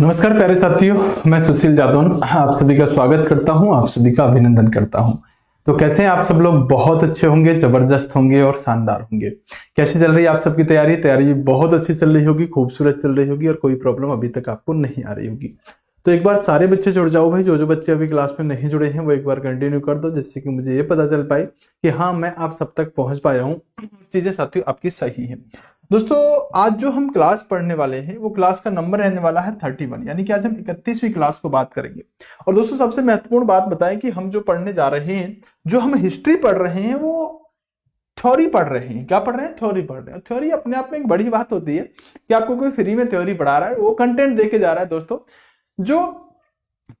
नमस्कार प्यारे साथियों, मैं सुशील जादौन आप सभी का स्वागत करता हूं, आप सभी का अभिनंदन करता हूं। तो कैसे हैं आप सब लोग? बहुत अच्छे होंगे, जबरदस्त होंगे और शानदार होंगे। कैसे चल रही है आप सबकी तैयारी? तैयारी बहुत अच्छी चल रही होगी, खूबसूरत चल रही होगी और कोई प्रॉब्लम अभी तक आपको नहीं आ रही होगी। तो एक बार सारे बच्चे जुड़ जाओ भाई। जो बच्चे अभी क्लास में नहीं जुड़े हैं वो एक बार कंटिन्यू कर दो, जिससे कि मुझे ये पता चल पाए कि हाँ, मैं आप सब तक पहुंच पाया हूँ, चीजें साथियों आपकी सही है। दोस्तों, आज जो हम क्लास पढ़ने वाले हैं वो क्लास का नंबर रहने वाला है 31, यानी कि आज हम 31वीं क्लास को बात करेंगे। और दोस्तों, सबसे महत्वपूर्ण बात बताएं कि हम जो पढ़ने जा रहे हैं, जो हम हिस्ट्री पढ़ रहे हैं, वो थ्योरी पढ़ रहे हैं। क्या पढ़ रहे हैं? थ्योरी पढ़ रहे हैं। थ्योरी अपने आप में एक बड़ी बात होती है कि आपको कोई फ्री में थ्योरी पढ़ा रहा है, वो कंटेंट दे के जा रहा है दोस्तों, जो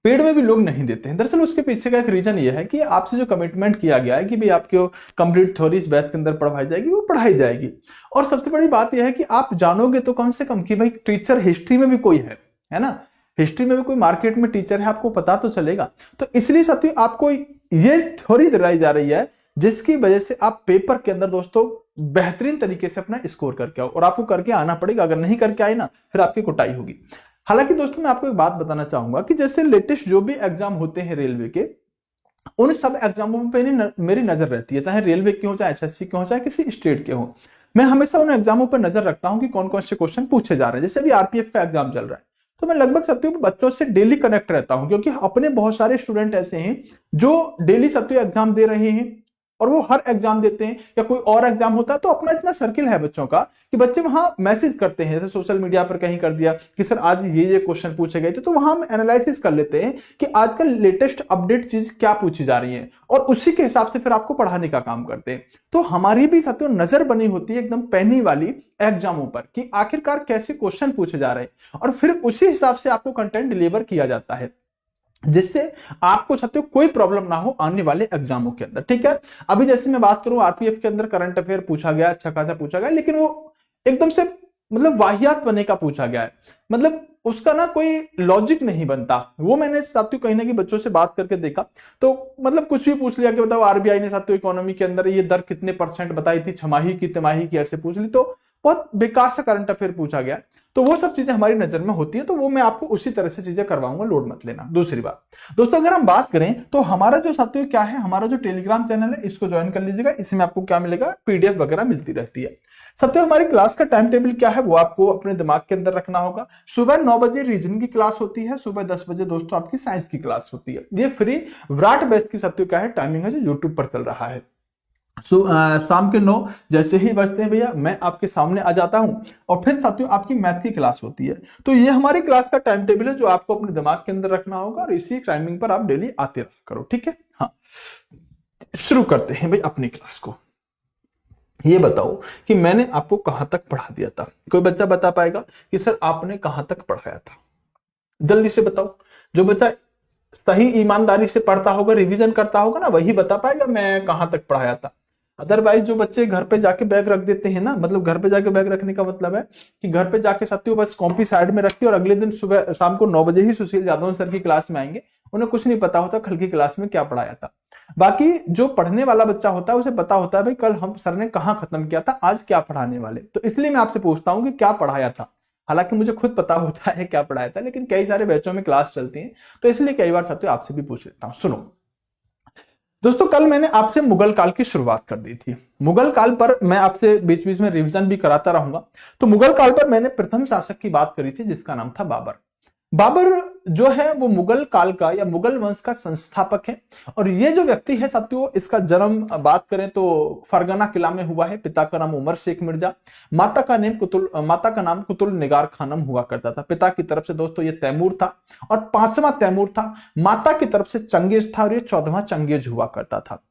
पेड में भी लोग नहीं देते हैं। दरअसल उसके पीछे का एक रीजन ये है कि आपसे जो कमिटमेंट किया गया है कि भाई आपको कंप्लीट थ्योरी इस बैच के अंदर पढ़ाई जाएगी, वो पढ़ाई जाएगी। और सबसे बड़ी बात यह है कि आप जानोगे तो कम से कम कि भाई टीचर हिस्ट्री में भी कोई है ना, हिस्ट्री में भी कोई मार्केट में टीचर है, आपको पता तो चलेगा। तो इसलिए साथियों आपको ये थ्योरी दिलाई जा रही है जिसकी वजह से आप पेपर के अंदर दोस्तों बेहतरीन तरीके से अपना स्कोर करके आओ। और आपको करके आना पड़ेगा, अगर नहीं करके आए ना फिर आपकी कुटाई होगी। हालांकि दोस्तों, मैं आपको एक बात बताना चाहूंगा कि जैसे लेटेस्ट जो भी एग्जाम होते हैं रेलवे के, उन सब एग्जामों पे मेरी नजर रहती है, चाहे रेलवे के हो, चाहे एसएससी के हो, चाहे किसी स्टेट के हो। मैं हमेशा उन एग्जामों पर नजर रखता हूं कि कौन कौन से क्वेश्चन पूछे जा रहे हैं। जैसे अभी आरपीएफ का एग्जाम चल रहा है, तो मैं लगभग सबके बच्चों से डेली कनेक्ट रहता हूं, क्योंकि अपने बहुत सारे स्टूडेंट ऐसे हैं जो डेली सबके एग्जाम दे रहे हैं और वो हर एग्जाम देते हैं, या कोई और एग्जाम होता है तो अपना इतना सर्किल है बच्चों का कि बच्चे वहां मैसेज करते हैं, जैसे सोशल मीडिया पर कहीं कर दिया कि सर आज ये क्वेश्चन पूछे गए थे, तो वहां हम एनालिसिस कर लेते हैं कि आजकल लेटेस्ट अपडेट चीज क्या पूछी जा रही है, और उसी के हिसाब से फिर आपको पढ़ाने का काम करते हैं। तो हमारी भी साथियों नजर बनी होती है एकदम पैनी वाली एग्जामों पर कि आखिरकार कैसे क्वेश्चन पूछे जा रहे हैं, और फिर उसी हिसाब से आपको कंटेंट डिलीवर किया जाता है, जिससे आपको साथियों कोई प्रॉब्लम ना हो आने वाले एग्जामों के अंदर। ठीक है, अभी जैसे मैं बात करूं, आरपीएफ के अंदर करंट अफेयर पूछा गया, अच्छा खासा पूछा गया, लेकिन वो एकदम से मतलब वाहियात बने का पूछा गया है, मतलब उसका ना कोई लॉजिक नहीं बनता। वो मैंने साथियों कहीं ना कहीं बच्चों से बात करके देखा, तो मतलब कुछ भी पूछ लिया कि बताओ आरबीआई ने साथियों इकोनॉमी के अंदर ये दर कितने % बताई थी, छमाही की तिमाही की, ऐसे पूछ ली, तो बहुत बेकार सा करंट अफेयर पूछा गया। तो वो सब चीजें हमारी नजर में होती है, तो वो मैं आपको उसी तरह से चीजें करवाऊंगा, लोड मत लेना। दूसरी बात दोस्तों, अगर हम बात करें तो हमारा जो साथियों क्या है, हमारा जो टेलीग्राम चैनल है, इसको ज्वाइन कर लीजिएगा। इसमें आपको क्या मिलेगा? पीडीएफ वगैरह मिलती रहती है। साथियों, हमारी क्लास का टाइम टेबल क्या है वो आपको अपने दिमाग के अंदर रखना होगा। सुबह 9 बजे रीजनिंग की क्लास होती है, सुबह 10 बजे दोस्तों आपकी साइंस की क्लास होती है। ये फ्री विराट बैच की साथियों क्या है टाइमिंग है, जो यूट्यूब पर चल रहा है। शाम के 9 जैसे ही बजते हैं भैया, मैं आपके सामने आ जाता हूं, और फिर साथियों आपकी मैथ की क्लास होती है। तो ये हमारी क्लास का टाइम टेबल है जो आपको अपने दिमाग के अंदर रखना होगा, और इसी टाइमिंग पर आप डेली आते रहा करो। ठीक है, हाँ, शुरू करते हैं भाई अपनी क्लास को। ये बताओ कि मैंने आपको कहां तक पढ़ा दिया था? कोई बच्चा बता पाएगा कि सर आपने कहां तक पढ़ाया था? जल्दी से बताओ। जो बच्चा सही ईमानदारी से पढ़ता होगा, रिवीजन करता होगा ना, वही बता पाएगा मैं कहां तक पढ़ाया था। अदरवाइज जो बच्चे घर पे जाके बैग रख देते हैं ना, मतलब घर पे जाके बैग रखने का मतलब है कि घर पे जाके साथियों बस कॉपी साइड में रखी और अगले दिन सुबह शाम को 9 बजे ही सुशील जादव सर की क्लास में आएंगे, उन्हें कुछ नहीं पता होता कल की क्लास में क्या पढ़ाया था। बाकी जो पढ़ने वाला बच्चा होता है उसे पता होता है भाई कल हम सर ने कहाँ खत्म किया था, आज क्या पढ़ाने वाले। तो इसलिए मैं आपसे पूछता हूँ कि क्या पढ़ाया था। हालांकि मुझे खुद पता होता है क्या पढ़ाया था, लेकिन कई सारे बैचों में क्लास चलती है, तो इसलिए कई बार साथियों आपसे भी पूछ लेता हूं। सुनो दोस्तों, कल मैंने आपसे मुगल काल की शुरुआत कर दी थी। मुगल काल पर मैं आपसे बीच बीच में रिवीजन भी कराता रहूंगा। तो मुगल काल पर मैंने प्रथम शासक की बात करी थी जिसका नाम था बाबर। बाबर जो है वो मुगल काल का या मुगल वंश का संस्थापक है। और ये जो व्यक्ति है साथियों, इसका जन्म बात करें तो फरगना किला में हुआ है। पिता का नाम उमर शेख मिर्जा, माता का नाम कुतुल निगार खानम हुआ करता था। पिता की तरफ से दोस्तों ये तैमूर था और 5वां तैमूर था। माता की तरफ से चंगेज था और ये 14वां चंगेज हुआ करता था।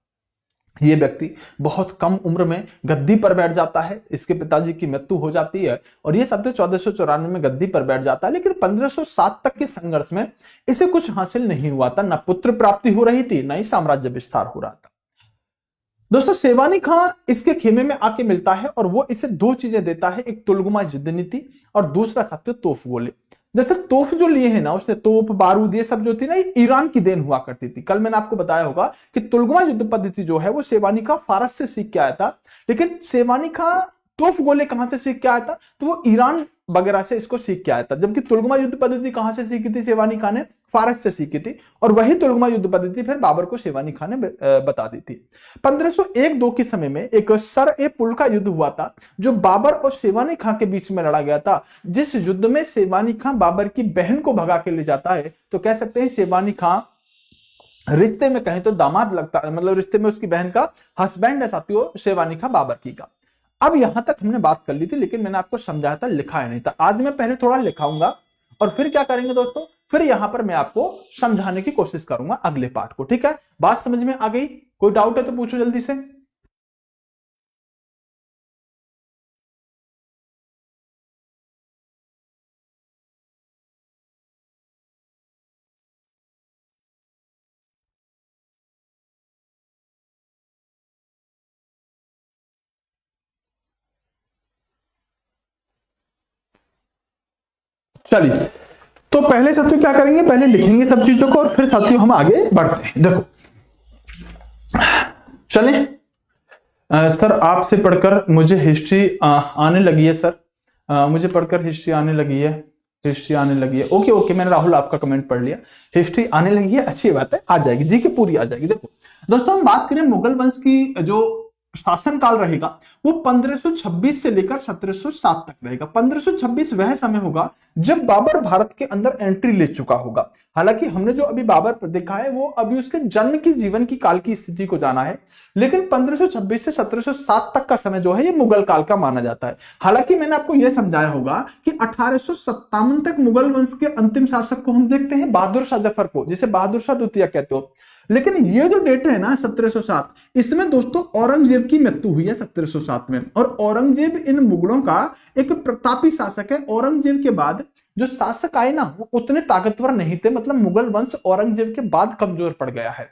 ये व्यक्ति बहुत कम उम्र में गद्दी पर बैठ जाता है। इसके पिताजी की मृत्यु हो जाती है और ये साथियों 1494 में गद्दी पर बैठ जाता है। लेकिन 1507 तक के संघर्ष में इसे कुछ हासिल नहीं हुआ था, न पुत्र प्राप्ति हो रही थी, न ही साम्राज्य विस्तार हो रहा था। दोस्तों, सेवानी खां इसके खेमे में आके मिलता है और वो इसे 2 चीजें देता है, एक तुलगुमा युद्ध नीति और दूसरा साथियों तोफ गोले। जैसे तोफ जो लिए हैं ना, उसने तोप बारूद ये सब जो थी ना, ये ईरान की देन हुआ करती थी। कल मैंने आपको बताया होगा कि तुलगुमा युद्ध पद्धति जो है वो सेवानी खां फारस से सीख के आया था, लेकिन सेवानी खां तोफ गोले कहां से सीख के आया था? तो वो ईरान वगैरह से इसको सीख के आया था। जबकि तुलगमा युद्ध पद्धति कहां से सीखी थी शेरवानी खान ने? फारस से सीखी थी, और वही तुलगमा युद्ध पद्धति फिर बाबर को शेरवानी खान ने बता दी थी। 1501-2 के समय में एक सर ए पुल का युद्ध हुआ था, जो बाबर और शेरवानी खान के बीच में लड़ा गया था। जिस युद्ध में शेरवानी खान बाबर की बहन को भगा के ले जाता है, तो कह सकते हैं शेरवानी खान रिश्ते में कहें तो दामाद लगता है, मतलब रिश्ते में उसकी बहन का हस्बैंड है साथियों शेरवानी खान बाबर की का। अब यहां तक हमने बात कर ली थी, लेकिन मैंने आपको समझाया था, लिखाया नहीं था। आज मैं पहले थोड़ा लिखाऊंगा और फिर क्या करेंगे दोस्तों, फिर यहां पर मैं आपको समझाने की कोशिश करूंगा अगले पार्ट को। ठीक है, बात समझ में आ गई? कोई डाउट है तो पूछो जल्दी से। चलिए, तो पहले साथियों क्या करेंगे, पहले लिखेंगे सब चीजों को और फिर साथियों हम आगे बढ़ते हैं। देखो चलें, सर आपसे पढ़कर मुझे हिस्ट्री आने लगी है सर, मुझे पढ़कर हिस्ट्री आने लगी है, हिस्ट्री आने लगी है। ओके ओके, मैंने राहुल आपका कमेंट पढ़ लिया, हिस्ट्री आने लगी है, अच्छी बात है, आ जाएगी जी की पूरी आ जाएगी। देखो दोस्तों, हम बात करें मुगल वंश की जो शासन काल रहेगा वो 1526 से लेकर 1707 तक रहेगा। 1526 वह समय होगा जब बाबर भारत के अंदर एंट्री ले चुका होगा। हालांकि हमने जो अभी बाबर पर देखा है वो अभी उसके जन्म की जीवन की काल की स्थिति को जाना है, लेकिन 1526 से 1707 तक का समय जो है ये मुगल काल का माना जाता है। हालांकि मैंने आपको यह समझाया होगा कि 1857 तक मुगल वंश के अंतिम शासक को हम देखते हैं बहादुर शाह जफर को, जिसे बहादुर शाह द्वितीय कहते हो। लेकिन ये जो डेट है ना 1707, इसमें दोस्तों औरंगजेब की मृत्यु हुई है 1707 में, और औरंगजेब इन मुगलों का एक प्रतापी शासक है। औरंगजेब के बाद जो शासक आए ना वो उतने ताकतवर नहीं थे, मतलब मुगल वंश औरंगजेब के बाद कमजोर पड़ गया है।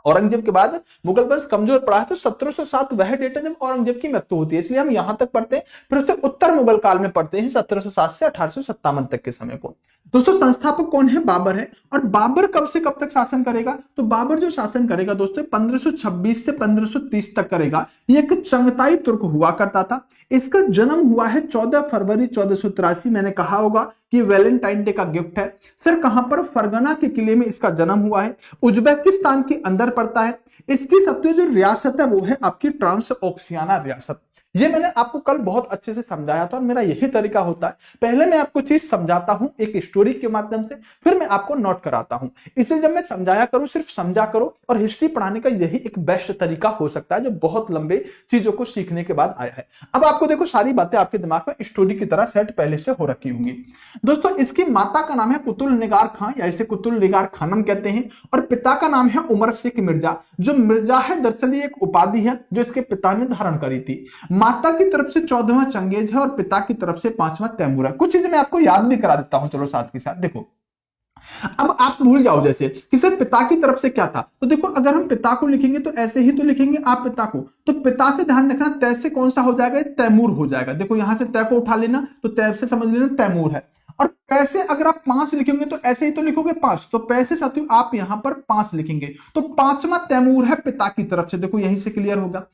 औरंगजेब के बाद मुगल वंश कमजोर पड़ा है, तो 1707 वह डेट है जब औरंगजेब की मृत्यु होती है, इसलिए हम यहां तक पढ़ते हैं। फिर उसके उत्तर मुगल काल में पढ़ते हैं 1707 से 1857 तक के समय को। दोस्तों संस्थापक कौन है? बाबर है। और बाबर कब से कब तक शासन करेगा? तो बाबर जो शासन करेगा दोस्तों 1526 से 1530 तक करेगा। ये एक चंगताई तुर्क हुआ करता था। इसका जन्म हुआ है 14 फरवरी 1483। मैंने कहा होगा कि वैलेंटाइन डे का गिफ्ट है। सर कहां पर? फरगना के किले में इसका जन्म हुआ है, उज्बेकिस्तान के अंदर पड़ता है। इसकी सबसे जो रियासत है वो है आपकी ट्रांस ओक्सियाना रियासत। ये मैंने आपको कल बहुत अच्छे से समझाया था, और मेरा यही तरीका होता है, पहले मैं आपको चीज समझाता हूं एक स्टोरी के माध्यम से, फिर मैं आपको नोट कराता हूं। इसे जब मैं समझाया करूं सिर्फ समझा करो, और हिस्ट्री पढ़ाने का यही एक बेस्ट तरीका हो सकता है जो बहुत लंबे चीजों को सीखने के बाद आया है। अब आपको देखो सारी बातें आपके दिमाग में स्टोरी की तरह सेट पहले से हो रखी होंगी। दोस्तों इसकी माता का नाम है कुतुल निगार खां, या इसे कुतुल निगार खानम कहते हैं, और पिता का नाम है उमर शेख मिर्जा। जो मिर्जा है दरअसल एक उपाधि है जो इसके पिता ने धारण करी थी। माता की तरफ से 14वां चंगेज है और पिता की तरफ से 5वां तैमूर है। कुछ चीजें मैं आपको याद भी करा देता हूं, चलो साथ के साथ। देखो अब आप भूल जाओ जैसे कि सर पिता की तरफ से क्या था, तो देखो अगर हम पिता को लिखेंगे तो ऐसे ही तो लिखेंगे आप पिता को, तो पिता से ध्यान रखना तय से कौन सा हो जाएगा? तैमूर हो जाएगा। देखो यहां से तय को उठा लेना तो तय से समझ लेना तैमूर है। और पैसे अगर आप 5 लिखेंगे तो ऐसे ही तो लिखोगे 5, तो पैसे साथियों आप यहां पर 5 लिखेंगे, तो 5वां तैमूर है पिता की तरफ से। देखो यहीं से क्लियर होगा।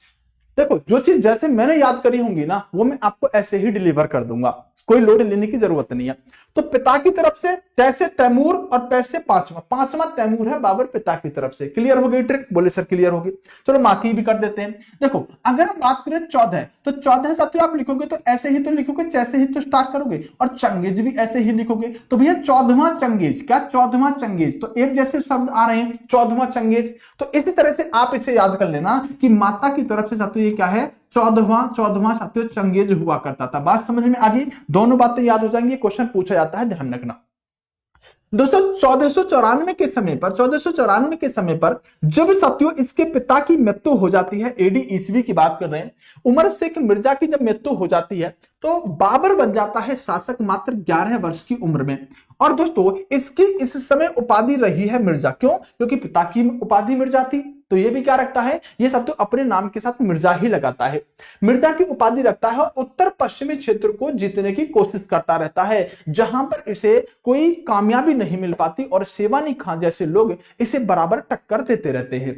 देखो जो चीज जैसे मैंने याद करी होंगी ना वो मैं आपको ऐसे ही डिलीवर कर दूंगा, कोई लोड लेने की जरूरत नहीं है। तो पिता की तरफ से जैसे तैमूर और पैसे 5वां तैमूर है बाबर पिता की तरफ से। क्लियर हो गई ट्रिक? बोले सर क्लियर होगी। चलो मार्की भी कर देते हैं। देखो अगर हम बात करें 14, तो 14 साथियों आप लिखोगे तो ऐसे ही तो लिखोगे, जैसे ही तो स्टार्ट करोगे, और चंगेज भी ऐसे ही लिखोगे। तो भैया 14वां चंगेज, क्या 14वां चंगेज, तो एक जैसे शब्द आ रहे हैं 14वां चंगेज। तो इसी तरह से आप इसे याद कर लेना कि माता की तरफ से साथियों ये क्या है? 14वां साथियों चंगेज हुआ करता था। बात समझ में आ गई? दोनों बातें याद हो जाएंगी, क्वेश्चन पूछा जाता है, ध्यान रखना। दोस्तों 1494 के समय पर जब साथियों इसके पिता की मृत्यु हो जाती है, एडी ईस्वी की बात कर रहे हैं, उमर शेख मिर्जा की जब मृत्यु हो जाती है तो बाबर बन जाता है शासक मात्र 11 वर्ष की उम्र में। और दोस्तों इसकी इस समय उपाधि रही है मिर्जा। क्यों? क्योंकि पिता की उपाधि मिर्जा थी, तो ये भी क्या रखता है? ये सब तो अपने नाम के साथ मिर्जा ही लगाता है, मिर्जा की उपाधि रखता है, और उत्तर पश्चिमी क्षेत्र को जीतने की कोशिश करता रहता है, जहां पर इसे कोई कामयाबी नहीं मिल पाती, और शेरवानी खान जैसे लोग इसे बराबर टक्कर देते रहते हैं।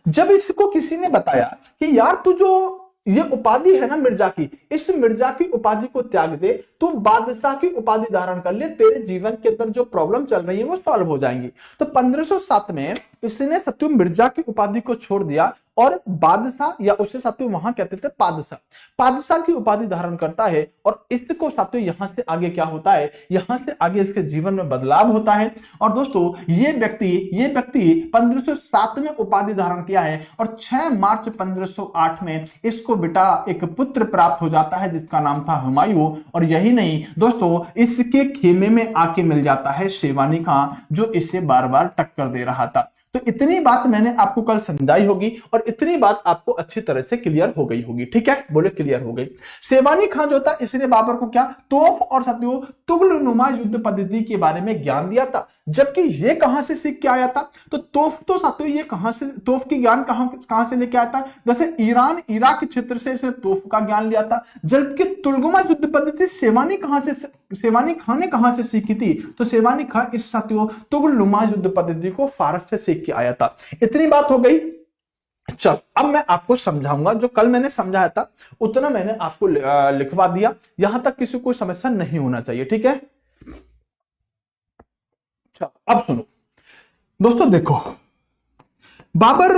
जब इसको किसी ने बताया कि यार तू जो ये उपाधि है ना मिर्जा की, इस मिर्जा की उपाधि को त्याग दे, तू बादशाह की उपाधि धारण कर ले, तेरे जीवन के अंदर जो प्रॉब्लम चल रही है वो सॉल्व हो जाएंगी। तो 1507 में इसने सत्यु मिर्जा की उपाधि को छोड़ दिया और बादशाह या उसे सत्यु वहां कहते थे पादशाह, पादशाह की उपाधि धारण करता है। और इसको सत्यु यहां से आगे क्या होता है, यहां से आगे इसके जीवन में बदलाव होता है। और दोस्तों ये व्यक्ति 1507 में उपाधि धारण किया है और 6 मार्च 1508 में इसको बेटा एक पुत्र प्राप्त हो जाता है जिसका नाम था हुमायूं। और यही नहीं दोस्तों, इसके खेमे में आके मिल जाता है शेवानी खां जो इसे बार बार टक्कर दे रहा था। तो इतनी बात मैंने आपको कल समझाई होगी और इतनी बात आपको अच्छी तरह से क्लियर हो गई होगी। ठीक है, बोले क्लियर हो गई। शेवानी खां जो था इसने बाबर को क्या तोफ और सत्यु तुगलनुमा युद्ध पद्धति के बारे में ज्ञान दिया था, जबकि ये कहां से सीख के आया था, तो तोफ तो सत्यु ये कहां से तोफ की ज्ञान कहां से लेके आया था, जैसे ईरान इराक के क्षेत्र से इसने तोफ का ज्ञान लिया था। जबकि तुगलनुमा युद्ध पद्धति शेवानी खां ने कहां से सीखी थी, तो शेवानी खां इस सत्यु तुगलनुमा युद्ध पद्धति को फारस से सीख के आया था। इतनी बात हो गई। चल अब मैं आपको समझाऊंगा, जो कल मैंने समझाया था उतना मैंने आपको लिखवा दिया, यहां तक किसी को समस्या नहीं होना चाहिए। ठीक है, अब सुनो दोस्तों, देखो बाबर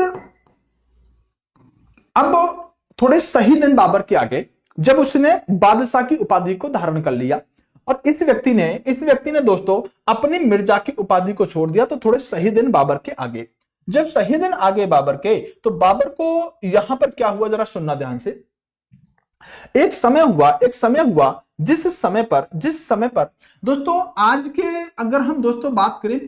अब थोड़े सही दिन बाबर के आगे जब उसने बादशाह की उपाधि को धारण कर लिया और इस व्यक्ति ने दोस्तों अपनी मिर्जा की उपाधि को छोड़ दिया, तो थोड़े सही दिन बाबर के आगे, जब सही दिन आगे बाबर के, तो बाबर को यहां पर क्या हुआ जरा सुनना ध्यान से। एक समय हुआ जिस समय पर दोस्तों आज के अगर हम दोस्तों बात करें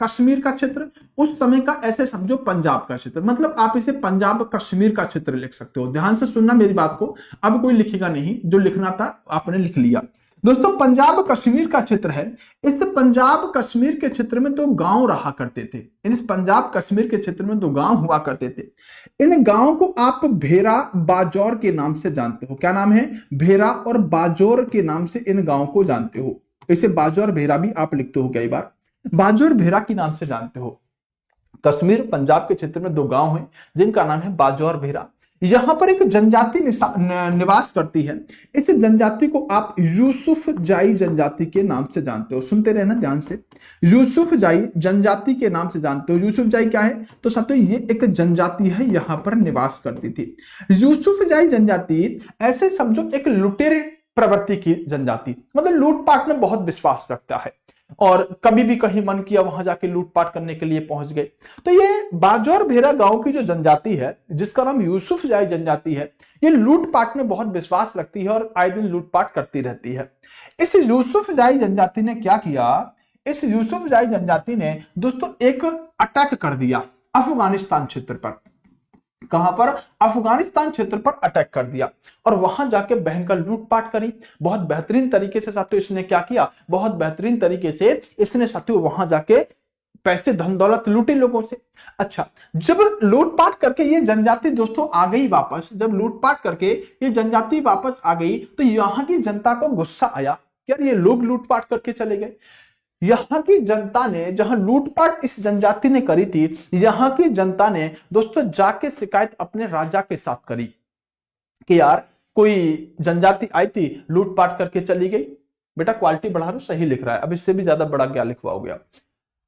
कश्मीर का क्षेत्र, उस समय का ऐसे समझो पंजाब का क्षेत्र, मतलब आप इसे पंजाब कश्मीर का क्षेत्र लिख सकते हो। ध्यान से सुनना मेरी बात को, अब कोई लिखेगा नहीं, जो लिखना था आपने लिख लिया। दोस्तों पंजाब कश्मीर का क्षेत्र है, इस पंजाब कश्मीर के क्षेत्र में दो गांव रहा करते थे, इस पंजाब कश्मीर के क्षेत्र में दो गांव हुआ करते थे। इन गांवों को आप भेरा बाजौर के नाम से जानते हो। क्या नाम है? भेरा और बाजौर के नाम से इन गांवों को जानते हो। इसे बाजौर भेरा भी आप लिखते हो कई बार, बाजौर भेरा के नाम से जानते हो। कश्मीर पंजाब के क्षेत्र में दो गांव हैं जिनका नाम है बाजौर भेरा। यहां पर एक जनजाति निवास करती है, इस जनजाति को आप यूसुफ जाई जनजाति के नाम से जानते हो। सुनते रहना ध्यान से, यूसुफ जाई जनजाति के नाम से जानते हो। यूसुफ जाई क्या है? तो साथियों ये एक जनजाति है, यहां पर निवास करती थी। यूसुफ जाई जनजाति ऐसे समझो एक लुटेरे प्रवृत्ति की जनजाति, मतलब लूटपाट में बहुत विश्वास रखता है और कभी भी कहीं मन किया वहां जाके लूटपाट करने के लिए पहुंच गए। तो ये बाजौर भेरा गांव की जो जनजाति है जिसका नाम यूसुफ जाई जनजाति है, ये लूटपाट में बहुत विश्वास रखती है और आए दिन लूटपाट करती रहती है। इस यूसुफ जाई जनजाति ने क्या किया? इस यूसुफ जाई जनजाति ने दोस्तों एक अटैक कर दिया अफगानिस्तान क्षेत्र पर। कहां पर? अफगानिस्तान क्षेत्र पर अटैक कर दिया और वहां जाके भयंकर लूटपाट करी। बहुत बेहतरीन तरीके से साथियों इसने क्या किया? बहुत बेहतरीन तरीके से इसने साथियों वहां जाके पैसे धन दौलत लूटे लोगों से। अच्छा, जब लूटपाट करके ये जनजाति दोस्तों आ गई वापस, जब लूटपाट करके ये जनजाति वापस आ गई तो यहां की जनता को गुस्सा आया, यार ये लोग लूटपाट करके चले गए। यहां की जनता ने, जहां लूटपाट इस जनजाति ने करी थी, यहां की जनता ने दोस्तों जाके शिकायत अपने राजा के साथ करी कि यार कोई जनजाति आई थी लूटपाट करके चली गई। बेटा क्वालिटी बढ़ा रहा, सही लिख रहा है, अब इससे भी ज्यादा बड़ा क्या लिखवाओगे?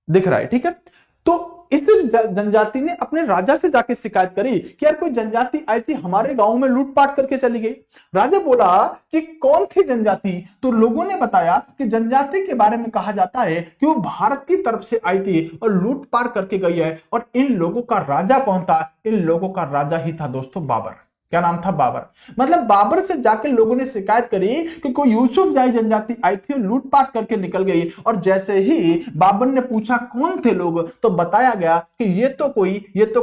दिख रहा है, ठीक है। तो इस जनजाति ने अपने राजा से जाके शिकायत करी कि यार कोई जनजाति आई थी हमारे गांव में लूटपाट करके चली गई। राजा बोला कि कौन थी जनजाति? तो लोगों ने बताया कि जनजाति के बारे में कहा जाता है कि वो भारत की तरफ से आई थी और लूटपाट करके गई है। और इन लोगों का राजा कौन था? इन लोगों का राजा ही था दोस्तों बाबर। क्या नाम था? बाबर। मतलब बाबर से जाके लोगों ने शिकायत करी कि कोई यूसुफ जाई जनजाति आई थी और लूटपाट करके निकल गई। और जैसे ही बाबर ने पूछा कौन थे लोग, तो बताया गया कि ये तो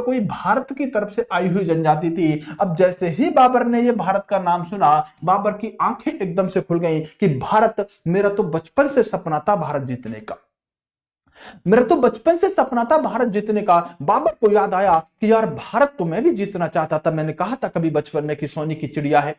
कोई भारत की तरफ से आई हुई जनजाति थी। अब जैसे ही बाबर ने ये भारत का नाम सुना, बाबर की आंखें एकदम से खुल गई कि भारत, मेरा तो बचपन से सपना था भारत जीतने का, मेरा तो बचपन से सपना था भारत जीतने का। बाबर को याद आया कि यार भारत तो मैं भी जीतना चाहता था, मैंने कहा था कभी बचपन में कि सोने की चिड़िया है,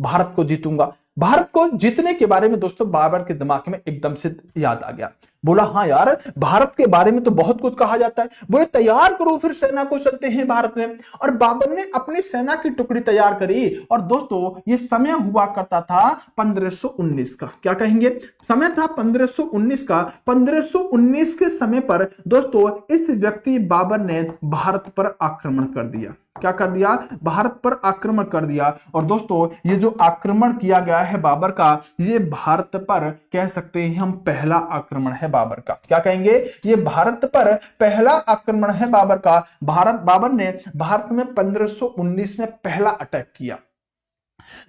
भारत को जीतूंगा। भारत को जीतने के बारे में दोस्तों बाबर के दिमाग में एकदम से याद आ गया। बोला हाँ यार, भारत के बारे में तो बहुत कुछ कहा जाता है। बोले तैयार करो फिर सेना को, चलते हैं भारत में। और बाबर ने अपनी सेना की टुकड़ी तैयार करी। और दोस्तों ये समय हुआ करता था 1519 का। क्या कहेंगे? समय था 1519 का। 1519 के समय पर दोस्तों इस व्यक्ति बाबर ने भारत पर आक्रमण कर दिया। क्या कर दिया? भारत पर आक्रमण कर दिया। और दोस्तों ये जो आक्रमण किया गया है बाबर का, ये भारत पर कह सकते हैं हम पहला आक्रमण है बाबर का। क्या कहेंगे? ये भारत पर पहला आक्रमण है बाबर का। बाबर ने भारत में 1519 में पहला अटैक किया।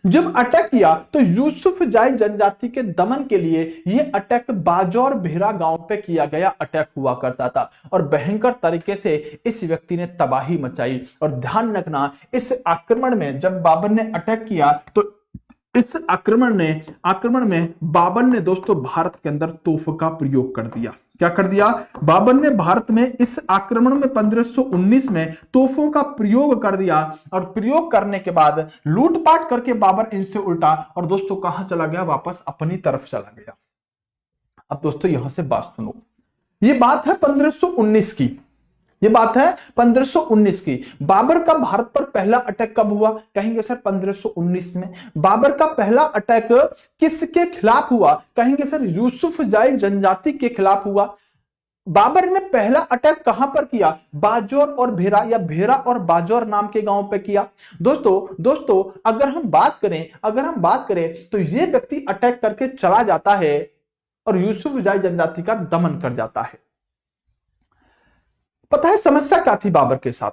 जब अटैक किया तो यूसुफजाई जनजाति के दमन के लिए यह अटैक बाजौर भेरा गांव पे किया गया अटैक हुआ करता था। और भयंकर तरीके से इस व्यक्ति ने तबाही मचाई। और ध्यान रखना, इस आक्रमण में जब बाबर ने अटैक किया तो इस आक्रमण में बाबर ने दोस्तों भारत के अंदर तोप का प्रयोग कर दिया। क्या कर दिया? बाबर ने भारत में इस आक्रमण में 1519 में तोपों का प्रयोग कर दिया। और प्रयोग करने के बाद लूटपाट करके बाबर इनसे उल्टा और दोस्तों कहां चला गया? वापस अपनी तरफ चला गया। अब दोस्तों यहां से बात सुनो, ये बात है 1519 की। ये बात है 1519 की। बाबर का भारत पर पहला अटैक कब हुआ? कहेंगे सर 1519 में। बाबर का पहला अटैक किसके खिलाफ हुआ? कहेंगे सर यूसुफजाई जनजाति के खिलाफ हुआ। बाबर ने पहला अटैक कहां पर किया? बाजौर और भेरा या भेरा और बाजौर नाम के गांव पे किया। दोस्तों अगर हम बात करें तो ये व्यक्ति अटैक करके चला जाता है और यूसुफजाई जनजाति का दमन कर जाता है। पता है समस्या क्या थी बाबर के साथ?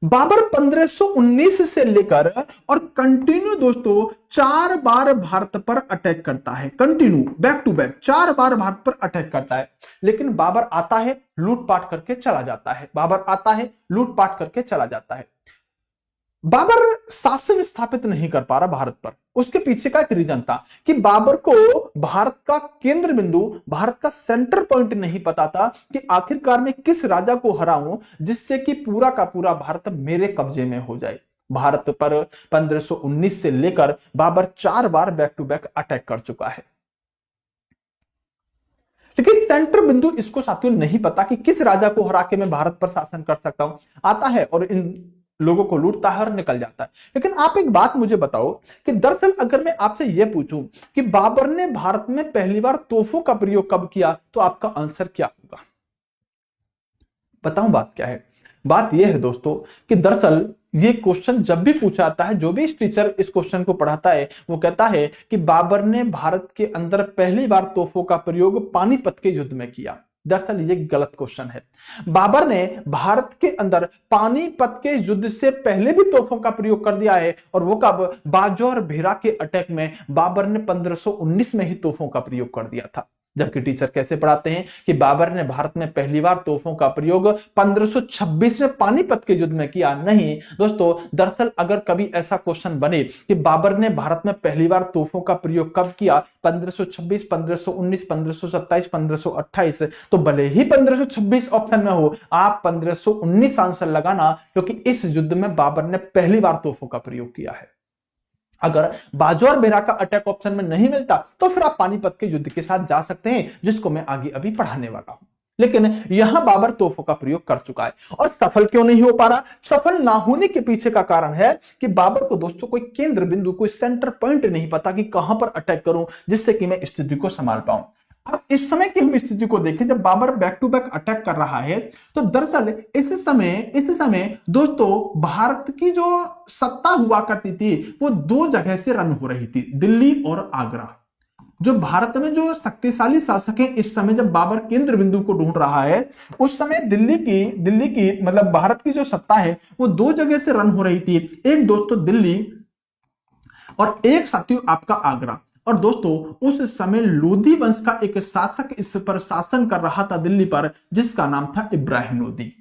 बाबर 1519 से लेकर और कंटिन्यू दोस्तों 4 बार भारत पर अटैक करता है। कंटिन्यू बैक टू बैक 4 बार भारत पर अटैक करता है। लेकिन बाबर आता है, लूटपाट करके चला जाता है। बाबर आता है, लूटपाट करके चला जाता है। बाबर शासन स्थापित नहीं कर पा रहा भारत पर। उसके पीछे का एक रीजन था कि बाबर को भारत का केंद्र बिंदु, भारत का सेंटर पॉइंट नहीं पता था कि आखिरकार मैं किस राजा को हराऊं जिससे कि पूरा का पूरा भारत मेरे कब्जे में हो जाए। भारत पर 1519 से लेकर बाबर 4 बार बैक टू बैक अटैक कर चुका है। लेकिन सेंटर बिंदु इसको साथियों नहीं पता कि किस राजा को हरा के मैं भारत पर शासन कर सकता हूं। आता है और इन लोगों को लूटता है और निकल जाता है। लेकिन आप एक बात मुझे बताओ कि दरअसल अगर मैं आपसे यह पूछूं कि बाबर ने भारत में पहली बार तोपों का प्रयोग कब किया, तो आपका आंसर क्या होगा? बताऊं बात क्या है? बात यह है दोस्तों कि दरअसल ये क्वेश्चन जब भी पूछा जाता है, जो भी टीचर इस क्वेश्चन को पढ़ाता है वो कहता है कि बाबर ने भारत के अंदर पहली बार तोपों का प्रयोग पानीपत के युद्ध में किया। दरअसल ये गलत क्वेश्चन है। बाबर ने भारत के अंदर पानीपत के युद्ध से पहले भी तोपों का प्रयोग कर दिया है। और वो कब? बाजौर भेरा के अटैक में बाबर ने 1519 में ही तोपों का प्रयोग कर दिया था। जबकि टीचर कैसे पढ़ाते हैं कि बाबर ने भारत में पहली बार तोपों का प्रयोग 1526 में पानीपत के युद्ध में किया। नहीं दोस्तों, दरअसल अगर कभी ऐसा क्वेश्चन बने कि बाबर ने भारत में पहली बार तोपों का प्रयोग कब किया, 1526, 1519, 1527, 1528, तो भले ही 1526 ऑप्शन में हो, आप 1519 आंसर लगाना, क्योंकि इस युद्ध में बाबर ने पहली बार तोपों का प्रयोग किया है। अगर बाजौर भेरा का अटैक ऑप्शन में नहीं मिलता तो फिर आप पानीपत के युद्ध के साथ जा सकते हैं, जिसको मैं आगे अभी पढ़ाने वाला हूं। लेकिन यहां बाबर तोपों का प्रयोग कर चुका है। और सफल क्यों नहीं हो पा रहा? सफल ना होने के पीछे का कारण है कि बाबर को दोस्तों कोई केंद्र बिंदु, कोई सेंटर पॉइंट नहीं पता कि कहां पर अटैक करूं जिससे कि मैं स्थिति को संभाल पाऊं। अब इस समय की हम स्थिति को देखें, जब Babar back to back attack कर रहा है तो दरअसल इस समय दोस्तों भारत की जो सत्ता हुआ करती थी वो 2 जगह से रन हो रही थी, दिल्ली और आगरा। जो भारत में जो शक्तिशाली शासक हैं इस समय, जब बाबर केंद्र बिंदु को ढूंढ रहा है, उस समय दिल्ली की मतलब भारत की जो सत्ता है वो 2 जगह से रन हो रही थी। एक दोस्तों दिल्ली और एक साथियों आपका आगरा। और दोस्तों उस समय लोधी वंश का एक शासक इस पर शासन कर रहा था दिल्ली पर, जिसका नाम था इब्राहिम लोधी।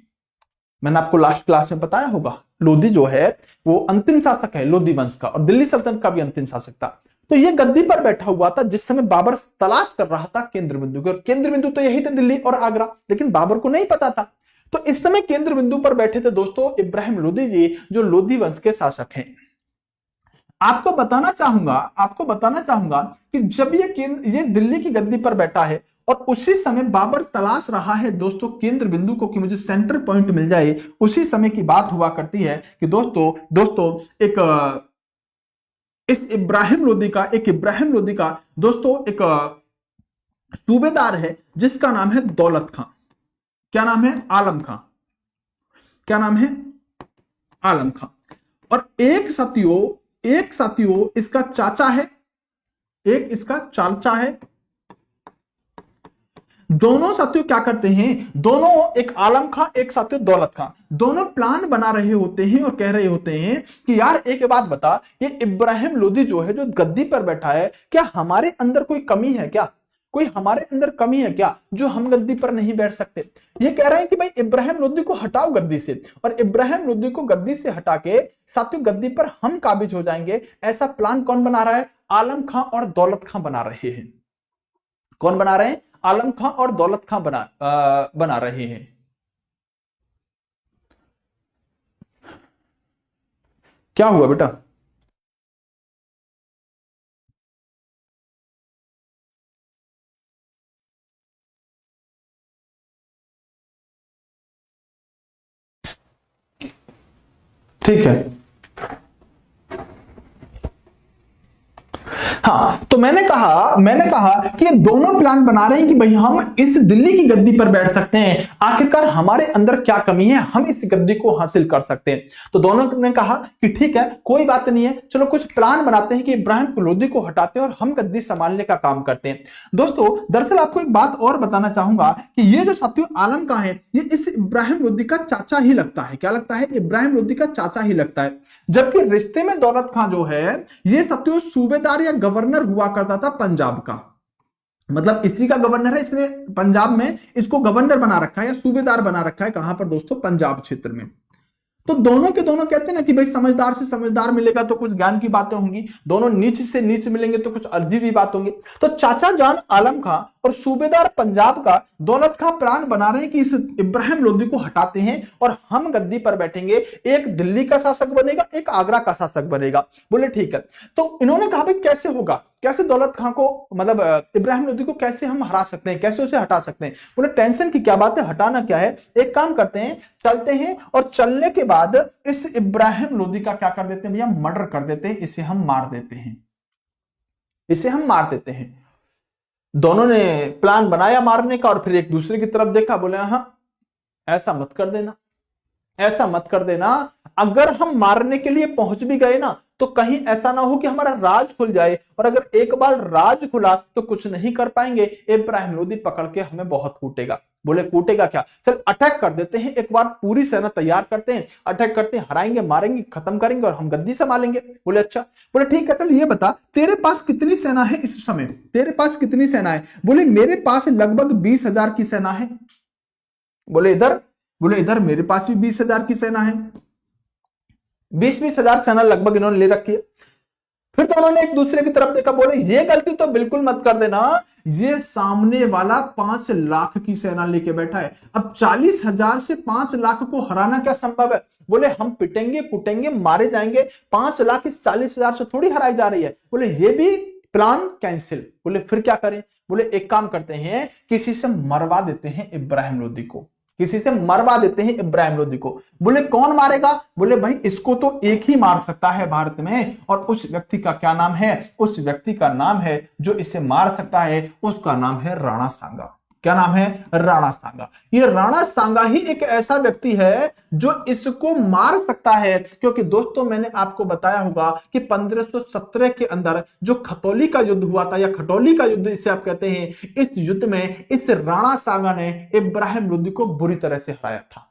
मैंने आपको लास्ट क्लास में बताया होगा, लोधी जो है वो अंतिम शासक है लोधी वंश का, और दिल्ली सल्तनत का भी अंतिम शासक था। तो ये गद्दी पर बैठा हुआ था जिस समय बाबर तलाश कर रहा था केंद्र बिंदु की, और केंद्र बिंदु तो यही थे दिल्ली और आगरा, लेकिन बाबर को नहीं पता था। तो इस समय केंद्र बिंदु पर बैठे थे दोस्तों इब्राहिम लोधी जी, जो लोधी वंश के शासक हैं। आपको बताना चाहूंगा कि जब ये दिल्ली की गद्दी पर बैठा है और उसी समय बाबर तलाश रहा है दोस्तों केंद्र बिंदु को कि मुझे सेंटर पॉइंट मिल जाए, उसी समय की बात हुआ करती है कि दोस्तों एक इस इब्राहिम लोदी का दोस्तों एक सूबेदार है जिसका नाम है दौलत खां। क्या नाम है? आलम खां। क्या नाम है? आलम खां। और एक साथियों इसका चाचा है, एक इसका चाचा है। दोनों साथियों क्या करते हैं? दोनों, एक आलम खां एक साथियों दौलत खां, दोनों प्लान बना रहे होते हैं और कह रहे होते हैं कि यार एक बात बता, ये इब्राहिम लोदी जो है, जो गद्दी पर बैठा है, क्या हमारे अंदर कोई कमी है क्या? कोई हमारे अंदर कमी है क्या जो हम गद्दी पर नहीं बैठ सकते? ये कह रहे हैं कि भाई इब्राहिम लोदी को हटाओ गद्दी से, और इब्राहिम लोदी को गद्दी से हटा के साथियों गद्दी पर हम काबिज हो जाएंगे। ऐसा प्लान कौन बना रहा है? आलम खां और दौलत खां बना रहे हैं। कौन बना रहे हैं? आलम खां और दौलत खां बना रहे हैं। क्या हुआ बेटा? ठीक है, हाँ, तो मैंने कहा कि ये दोनों प्लान बना रहे हैं कि भाई हम इस दिल्ली की गद्दी पर बैठ सकते हैं, आखिरकार हमारे अंदर क्या कमी है, हम इस गद्दी को हासिल कर सकते हैं। तो दोनों ने कहा कि ठीक है, कोई बात नहीं है, चलो कुछ प्लान बनाते हैं कि इब्राहिम लोदी को हटाते हैं और हम गद्दी संभालने का काम करते हैं। दोस्तों दरअसल आपको एक बात और बताना चाहूंगा कि ये जो साथियों आलम खां है, ये इस इब्राहिम लोदी का चाचा ही लगता है। क्या लगता है? इब्राहिम लोदी का चाचा ही लगता है। जबकि रिश्ते में दौलत खां जो है, ये साथियों सूबेदार या गवर्नर हुआ करता था पंजाब का। मतलब इसी का गवर्नर है, इसने पंजाब में इसको गवर्नर बना रखा है या सूबेदार बना रखा है। कहां पर दोस्तों? पंजाब क्षेत्र में। तो दोनों के दोनों कहते हैं ना कि भाई समझदार से समझदार मिलेगा तो कुछ ज्ञान की बातें होंगी, दोनों नीच से नीच मिलेंगे तो कुछ अजीब ही बात होंगी। तो चाचा जान आलम खां और सूबेदार पंजाब का दौलत खां प्लान बना रहे हैं कि इस इब्राहिम लोदी को हटाते हैं और हम गद्दी पर बैठेंगे, एक दिल्ली का शासक बनेगा, एक आगरा का शासक बनेगा। बोले ठीक है। तो इन्होंने कहा भाई कैसे होगा, कैसे दौलत खां को, मतलब इब्राहिम लोदी को कैसे हम हरा सकते हैं, कैसे उसे हटा सकते हैं? बोले टेंशन की क्या बात है, हटाना क्या है, एक काम करते हैं, चलते हैं और चलने के बाद इस इब्राहिम लोदी का क्या कर देते हैं भैया? मर्डर कर देते हैं, इसे हम मार देते हैं, इसे हम मार देते हैं। दोनों ने प्लान बनाया मारने का और फिर एक दूसरे की तरफ देखा, बोले हाँ ऐसा मत कर देना, ऐसा मत कर देना, अगर हम मारने के लिए पहुंच भी गए ना तो कहीं ऐसा ना हो कि हमारा राज खुल जाए, और अगर एक बार राज खुला तो कुछ नहीं कर पाएंगे, इब्राहिम लोदी पकड़ के हमें बहुत कूटेगा। बोले कूटेगा क्या, चल अटैक कर देते हैं, एक बार पूरी सेना तैयार करते हैं, अटैक करते हैं, हराएंगे, मारेंगे, खत्म करेंगे और हम गद्दी संभालेंगे। बोले अच्छा। बोले ठीक है, चल ये बता तेरे पास कितनी सेना है इस समय, तेरे पास कितनी सेना है? बोले मेरे पास लगभग 20,000 की सेना है। बोले इधर मेरे पास भी 20,000 की सेना है। 20,000 सेना लगभग इन्होंने ले रखी है। फिर तो उन्होंने एक दूसरे की तरफ देखा, बोले ये गलती तो बिल्कुल मत कर देना, ये सामने वाला 5 लाख की सेना लेके बैठा है, अब 40,000 से 5 लाख को हराना क्या संभव है? बोले हम पिटेंगे, कुटेंगे, मारे जाएंगे, 5 लाख इस 40,000 से थोड़ी हराई जा रही है। बोले ये भी प्लान कैंसिल। बोले फिर क्या करें? बोले एक काम करते हैं, किसी से मरवा देते हैं इब्राहिम लोदी को, किसी से मरवा देते हैं इब्राहिम लोदी को। बोले कौन मारेगा? बोले भाई इसको तो एक ही मार सकता है भारत में, और उस व्यक्ति का क्या नाम है? उस व्यक्ति का नाम है, जो इसे मार सकता है उसका नाम है राणा सांगा। क्या नाम है? राणा सांगा। ये राणा सांगा ही एक ऐसा व्यक्ति है जो इसको मार सकता है, क्योंकि दोस्तों मैंने आपको बताया होगा कि 1517 के अंदर जो खतौली का युद्ध हुआ था, या खटौली का युद्ध इसे आप कहते हैं, इस युद्ध में इस राणा सांगा ने इब्राहिम लोदी को बुरी तरह से हराया था।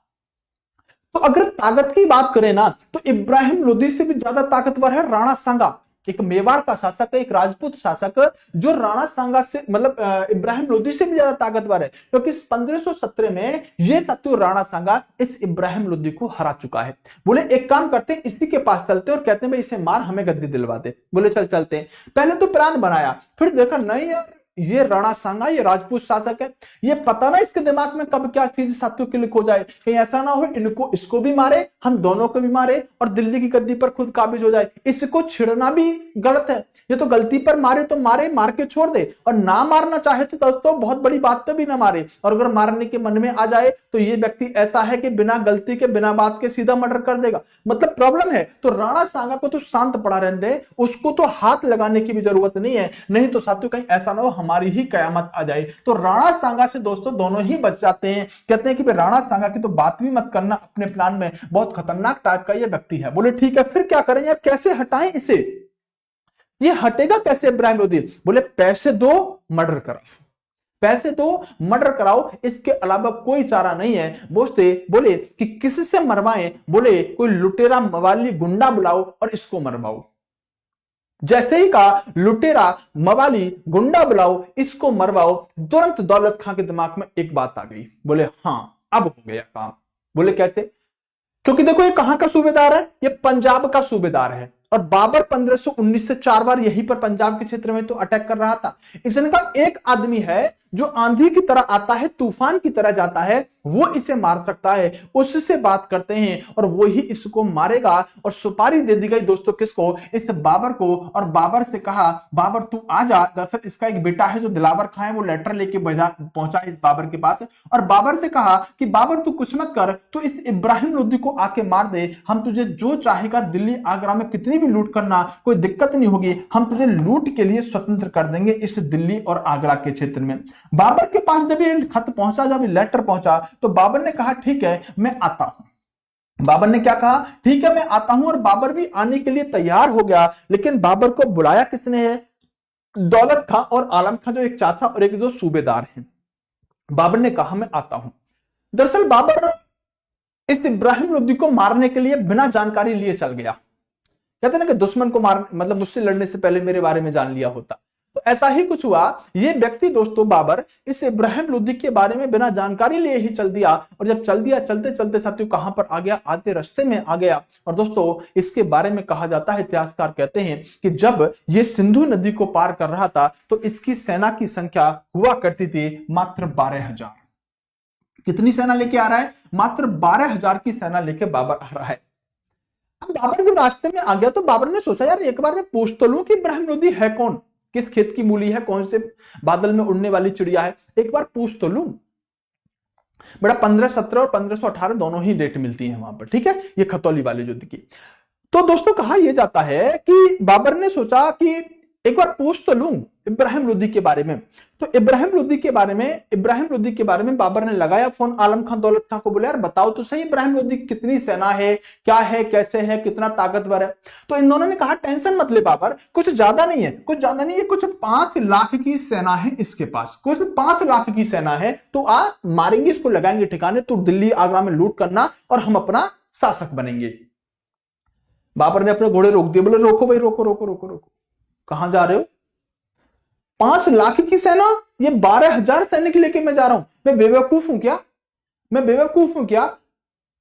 तो अगर ताकत की बात करें ना, तो इब्राहिम लोदी से भी ज्यादा ताकतवर है राणा सांगा, एक मेवाड़ का शासक है, एक राजपूत शासक, जो राणा सांगा से, मतलब इब्राहिम लोदी से भी ज्यादा ताकतवर है, क्योंकि 1517 में ये साथियों राणा सांगा इस इब्राहिम लोदी को हरा चुका है। बोले एक काम करते हैं, इसी के पास चलते और कहते हैं भाई इसे मार, हमें गद्दी दिलवा दे। बोले चल चलते हैं। पहले तो प्लान बनाया, फिर देखा नहीं यार ये राणा सांगा, ये राजपूत शासक है, ये पता ना इसके दिमाग में कब क्या चीज साथियों क्लिक हो जाए, कहीं ऐसा ना हो इनको इसको भी मारे, हम दोनों को भी मारे और दिल्ली की गद्दी पर खुद काबिज हो जाए। इसको छिड़ना भी गलत है, ये तो गलती पर मारे तो मारे, मार के छोड़ दे, और ना मारना चाहे तो दोस्तों बहुत बड़ी बात पे भी ना मारे, और अगर मारने के मन में आ जाए तो ये व्यक्ति ऐसा है कि बिना गलती के बिना बात के सीधा मर्डर कर देगा, मतलब प्रॉब्लम है। तो राणा सांगा को तो शांत पड़ा रहने दे, उसको तो हाथ लगाने की भी जरूरत नहीं है, नहीं तो साथियों कहीं ऐसा ना हो हमारी ही कयामत आ जाए। तो राणा सांगा से दोस्तों दोनों ही बच जाते हैं। कहते हैं कि राणा सांगा की तो बात भी मत करना अपने प्लान में, बहुत खतरनाक टाइप का ये व्यक्ति है। बोले ठीक है फिर क्या करें यार, कैसे हटाएं इसे, ये हटेगा कैसे इब्राहिम लोदी? बोले पैसे दो मर्डर कराओ, पैसे दो मर्डर कराओ, इसके अलावा कोई चारा नहीं है। बोले कि किससे मरवाएं? बोले कोई लुटेरा मवाली गुंडा बुलाओ और इसको मरवाओ। जैसे ही कहा लुटेरा मवाली गुंडा बुलाओ इसको मरवाओ, तुरंत दौलत खां के दिमाग में एक बात आ गई, बोले हाँ अब हो गया काम। बोले कैसे? क्योंकि देखो ये कहां का सूबेदार है, ये पंजाब का सूबेदार है, और बाबर 1519 से 4 बार यहीं पर पंजाब के क्षेत्र में तो अटैक कर रहा था। इसने कहा एक आदमी है जो आंधी की तरह आता है तूफान की तरह जाता है, वो इसे मार सकता है, उससे बात करते हैं और वो ही इसको मारेगा। और सुपारी दे दी गई दोस्तों किसको? इस बाबर को। और बाबर से कहा बाबर तू आ जा। दरअसल इसका एक बेटा है जो दिलावर खां है, वो लेटर लेके पहुंचा इस बाबर के पास, और बाबर से कहा कि बाबर तू कुछ मत कर, तू इस इब्राहिम लोदी को आके मार दे, हम तुझे जो चाहेगा दिल्ली आगरा में कितनी भी लूट करना, कोई दिक्कत नहीं होगी, हम तुझे लूट के लिए स्वतंत्र कर देंगे इस दिल्ली और आगरा के क्षेत्र में। बाबर के पास जब ये खत पहुंचा, जब लेटर पहुंचा, तो बाबर ने कहा ठीक है मैं आता हूं। बाबर ने क्या कहा? ठीक है मैं आता हूं, और बाबर भी आने के लिए तैयार हो गया। लेकिन बाबर को बुलाया किसने है? दौलत खां और आलम खां, जो एक चाचा और एक जो सूबेदार हैं। बाबर ने कहा मैं आता हूं। दरअसल बाबर इस इब्राहिम लोदी को मारने के लिए बिना जानकारी लिए चल गया। कहते ना कि दुश्मन को मार मतलब मुझसे लड़ने से पहले मेरे बारे में जान लिया होता, तो ऐसा ही कुछ हुआ। ये व्यक्ति दोस्तों बाबर इस इब्राहिम लोदी के बारे में बिना जानकारी लिए ही चल दिया, और जब चल दिया चलते चलते साथियों कहां पर आ गया? आते रास्ते में आ गया। और दोस्तों इसके बारे में कहा जाता है, इतिहासकार कहते हैं कि जब ये सिंधु नदी को पार कर रहा था तो इसकी सेना की संख्या हुआ करती थी मात्र 12,000। कितनी सेना लेके आ रहा है? मात्र 12,000 की सेना लेके बाबर आ रहा है। अब बाबर जब रास्ते में आ गया तो बाबर ने सोचा यार एक बार मैं पूछ तो लूं कि इब्राहिम लोदी है कौन, किस खेत की मूली है, कौन से बादल में उड़ने वाली चिड़िया है, एक बार पूछ तो लूं। बड़ा 1517 और 1518 दोनों ही डेट मिलती है वहां पर, ठीक है, ये खतौली वाले युद्ध की। तो दोस्तों कहा यह जाता है कि बाबर ने सोचा कि एक बार पूछ तो लूं इब्राहिम लोदी के बारे में। तो इब्राहिम लोदी के बारे में बाबर ने लगाया फोन आलम खां दौलत खां को, बोले यार बताओ तो सही इब्राहिम लोदी की कितनी सेना है, क्या है, कैसे है, कितना ताकतवर है। तो इन दोनों ने कहा टेंशन मत ले बाबर, कुछ ज्यादा नहीं है, कुछ 5 लाख की सेना है इसके पास, कुछ 5 लाख की सेना है, तो आ मारेंगे इसको, लगाएंगे ठिकाने, तो दिल्ली आगरा में लूट करना और हम अपना शासक बनेंगे। बाबर ने अपने घोड़े रोक दिए, बोले रोको भाई, रोको रोको रोको रोको, कहां जा रहे हो? 5 लाख की सेना, ये 12,000 सैनिक लेके मैं जा रहा हूं, मैं बेवकूफ हूं क्या? मैं बेवकूफ हूं क्या?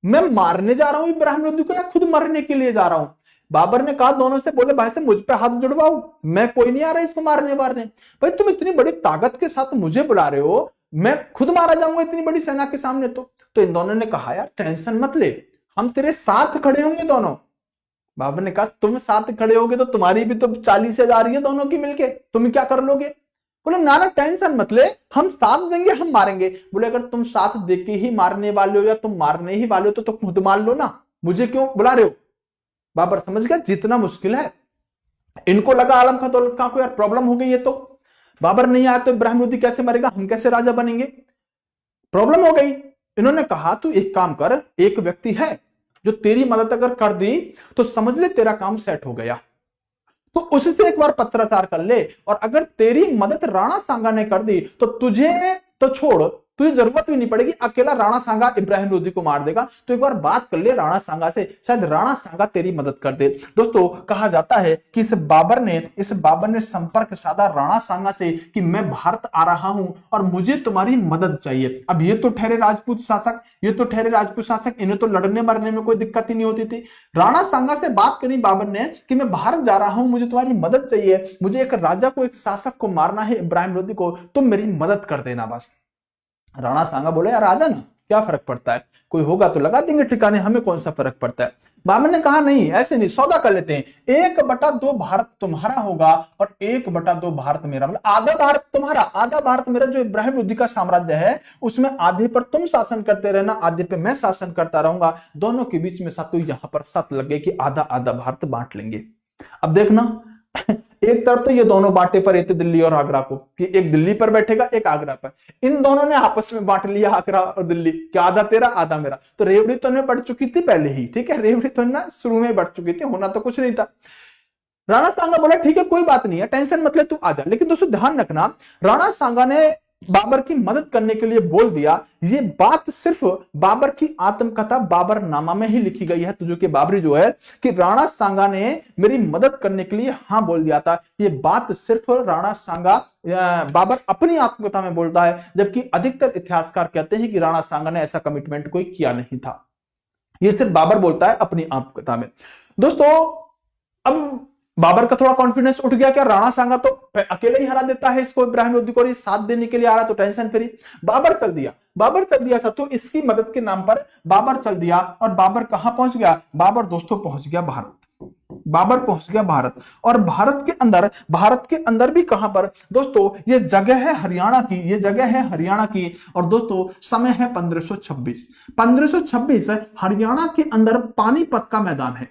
मैं मारने जा रहा हूं इब्राहिम लोदी को या खुद मरने के लिए जा रहा हूं? बाबर ने कहा दोनों से, बोले भाई से मुझ पे हाथ जुड़वाओ, मैं कोई नहीं आ रहा इसको मारने मारने। भाई तुम इतनी बड़ी ताकत के साथ मुझे बुला रहे हो, मैं खुद मारा जाऊंगा इतनी बड़ी सेना के सामने। तो इन दोनों ने कहा यार टेंशन मत ले, हम तेरे साथ खड़े होंगे दोनों। बाबर ने कहा तुम साथ खड़े होगे तो तुम्हारी भी तो 40,000 है दोनों की मिलके, तुम क्या कर लोगे? बोले ना ना टेंशन मत ले, हम साथ देंगे, हम मारेंगे। बोले अगर तुम साथ देके ही मारने वाले हो या तुम मारने ही वाले हो तो खुद मार लो ना, मुझे क्यों बुला रहे हो? बाबर समझ गया जितना मुश्किल है। इनको लगा आलम खां दौलत खां को यार प्रॉब्लम हो गई है, तो बाबर नहीं आया तो इब्राहिम लोदी कैसे मरेगा, हम कैसे राजा बनेंगे, प्रॉब्लम हो गई। इन्होंने कहा तू एक काम कर, एक व्यक्ति है जो तेरी मदद अगर कर दी तो समझ ले तेरा काम सेट हो गया, तो उससे एक बार पत्राचार कर ले, और अगर तेरी मदद राणा सांगा ने कर दी तो तुझे तो छोड़, तुझे जरूरत भी नहीं पड़ेगी, अकेला राणा सांगा इब्राहिम लोदी को मार देगा। तो एक बार बात कर ले राणा सांगा से, शायद राणा सांगा तेरी मदद कर दे। दोस्तों कहा जाता है कि इस बाबर ने संपर्क साधा राणा सांगा से कि मैं भारत आ रहा हूं और मुझे तुम्हारी मदद चाहिए। अब ये तो ठहरे राजपूत शासक, इन्हें तो लड़ने मरने में कोई दिक्कत ही नहीं होती थी। राणा सांगा से बात करी बाबर ने कि मैं भारत जा रहा हूं, मुझे तुम्हारी मदद चाहिए, मुझे एक राजा को, एक शासक को मारना है, इब्राहिम लोदी को, तुम मेरी मदद कर देना बस। राणा सांगा बोले यार आजा ना, क्या फर्क पड़ता है, कोई होगा तो लगा देंगे ठिकाने, हमें कौन सा फर्क पड़ता है। बाबर ने कहा नहीं, ऐसे नहीं, सौदा कर लेते हैं, 1/2 भारत तुम्हारा होगा और 1/2 भारत मेरा, मतलब आधा भारत तुम्हारा आधा भारत मेरा। जो इब्राहिम लोदी का साम्राज्य है उसमें आधे पर तुम शासन करते रहना, आधे पे मैं शासन करता रहूंगा, दोनों के बीच में साथ यहां पर शर्त लगे कि आधा आधा भारत बांट लेंगे। अब देखना एक तरफ तो ये दोनों बांटे पर रहते दिल्ली और आगरा को, कि एक दिल्ली पर बैठेगा एक आगरा पर, इन दोनों ने आपस में बांट लिया आगरा और दिल्ली, क्या आधा तेरा आधा मेरा। तो रेवड़ी तो ने बढ़ चुकी थी पहले ही, ठीक है, रेवड़ी तो ना शुरू में बढ़ चुकी थी, होना तो कुछ नहीं था। राणा सांगा बोला ठीक है कोई बात नहीं है, टेंशन मत ले, तू आजा। लेकिन दोस्तों ध्यान रखना, राणा सांगा ने बाबर की मदद करने के लिए बोल दिया, ये बात सिर्फ बाबर की आत्मकथा बाबरनामा में ही लिखी गई है, तो जो कि बाबरी जो है कि राणा सांगा ने मेरी मदद करने के लिए हाँ बोल दिया था, ये बात सिर्फ राणा सांगा बाबर अपनी आत्मकथा में बोलता है, जबकि अधिकतर इतिहासकार कहते हैं कि राणा सांगा ने ऐसा कमिटमेंट कोई किया नहीं था, ये सिर्फ बाबर बोलता है अपनी आत्मकथा में। दोस्तों अब बाबर का थोड़ा कॉन्फिडेंस उठ गया, क्या राणा सांगा तो अकेले ही हरा देता है इसको, इब्राहिम लोदी को साथ देने के लिए आ रहा, तो टेंशन फ्री। बाबर चल दिया सत्तू, इसकी मदद के नाम पर बाबर चल दिया। और बाबर कहां पहुंच गया, बाबर दोस्तों पहुंच गया भारत। और भारत के अंदर भी कहां पर दोस्तों, ये जगह है हरियाणा की, और दोस्तों समय है 1526 हरियाणा के अंदर पानीपत का मैदान है।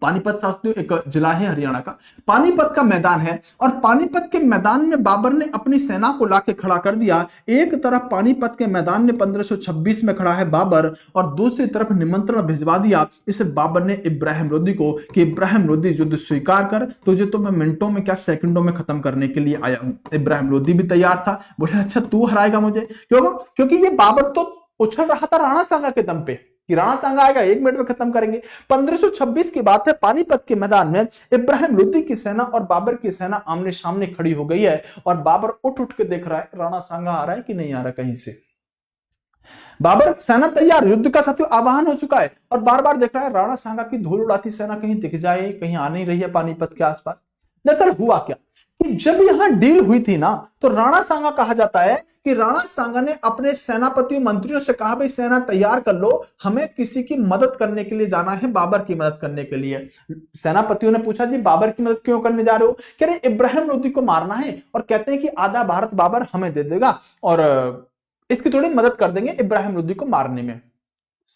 पानीपत साथियों एक जिला है हरियाणा का, पानीपत का मैदान है, और पानीपत के मैदान में बाबर ने अपनी सेना को लाके खड़ा कर दिया। एक तरफ पानीपत के मैदान में 1526 में खड़ा है बाबर, और दूसरी तरफ निमंत्रण भिजवा दिया इस बाबर ने इब्राहिम लोदी को कि इब्राहिम लोदी युद्ध स्वीकार कर, तुझे तो मैं मिनटों में क्या सेकंडों में खत्म करने के लिए आया हूं। इब्राहिम लोदी भी तैयार था, बोले अच्छा तू हराएगा मुझे, क्योंकि ये बाबर तो उछल रहा था राणा सांगा के दम पे कि राणा सांगा आएगा 1 मिनट में खत्म करेंगे। 1526 की बात है, पानीपत के मैदान में इब्राहिम लोदी की सेना और बाबर की सेना आमने सामने खड़ी हो गई है, और बाबर उठ के देख रहा है राणा सांगा आ रहा है कि नहीं आ रहा कहीं से। बाबर सेना तैयार, युद्ध का साथियों आह्वान हो चुका है, और बार बार देख रहा है राणा सांगा की धूल उड़ाती सेना कहीं दिख जाए, कहीं आ नहीं रही है पानीपत के आसपास। दरअसल हुआ क्या कि जब यहां डील हुई थी ना, तो राणा सांगा कहा जाता है कि राणा सांगा ने अपने सेनापतियों मंत्रियों से कहा भाई सेना तैयार कर लो, हमें किसी की मदद करने के लिए जाना है, बाबर की मदद करने के लिए। सेनापतियों ने पूछा जी बाबर की मदद क्यों करने जा रहे हो, कह रहे इब्राहिम लोदी को मारना है, और कहते हैं कि आधा भारत बाबर हमें दे देगा और इसकी थोड़ी मदद कर देंगे इब्राहिम लोदी को मारने में।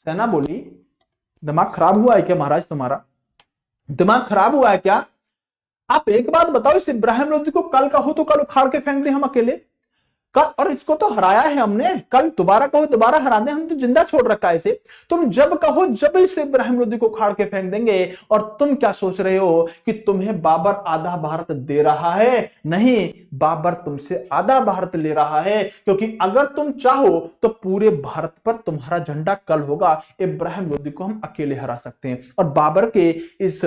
सेना बोली दिमाग खराब हुआ है क्या महाराज, तुम्हारा दिमाग खराब हुआ है क्या? आप एक बात बताओ, इस इब्राहिम लोदी को कल कहो तो कल उखाड़ के फेंक दे हम अकेले, और इसको तो हराया है हमने, कल दोबारा कहो दोबारा हरा दे, हम तो जिंदा छोड़ रखा है इसे। तुम जब कहो जब इसे इब्राहिम लोदी को उखाड़ के फेंक देंगे, और तुम क्या सोच रहे हो कि तुम्हें बाबर आधा भारत दे रहा है? नहीं, बाबर तुमसे आधा भारत ले रहा है, क्योंकि अगर तुम चाहो तो पूरे भारत पर तुम्हारा झंडा कल होगा, इब्राहिम लोदी को हम अकेले हरा सकते हैं। और बाबर के इस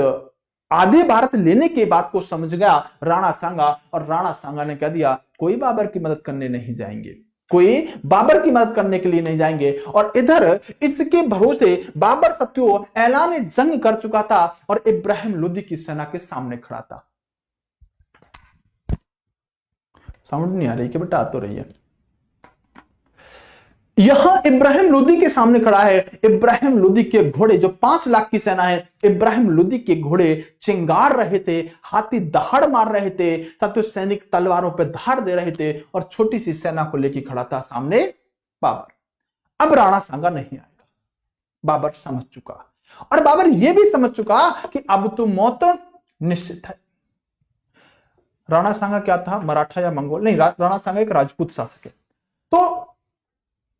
आधे भारत लेने के बाद को समझ गया राणा सांगा, और राणा सांगा ने कह दिया कोई बाबर की मदद करने नहीं जाएंगे, कोई बाबर की मदद करने के लिए नहीं जाएंगे। और इधर इसके भरोसे बाबर सत्यो ऐलान जंग कर चुका था और इब्राहिम लोदी की सेना के सामने खड़ा था। समझ नहीं आ रही कि बेटा आ तो रही है। यहां इब्राहिम लोदी के सामने खड़ा है, इब्राहिम लोदी के घोड़े, जो 5 लाख की सेना है, इब्राहिम लोदी के घोड़े चिंगार रहे थे, हाथी दहाड़ मार रहे थे, साथियों सैनिक तलवारों पर धार दे रहे थे, और छोटी सी सेना को लेकर खड़ा था सामने बाबर। अब राणा सांगा नहीं आएगा, बाबर समझ चुका, और बाबर यह भी समझ चुका कि अब तो मौत निश्चित है। राणा सांगा क्या था, मराठा या मंगोल नहीं, राणा सांगा एक राजपूत शासक है। तो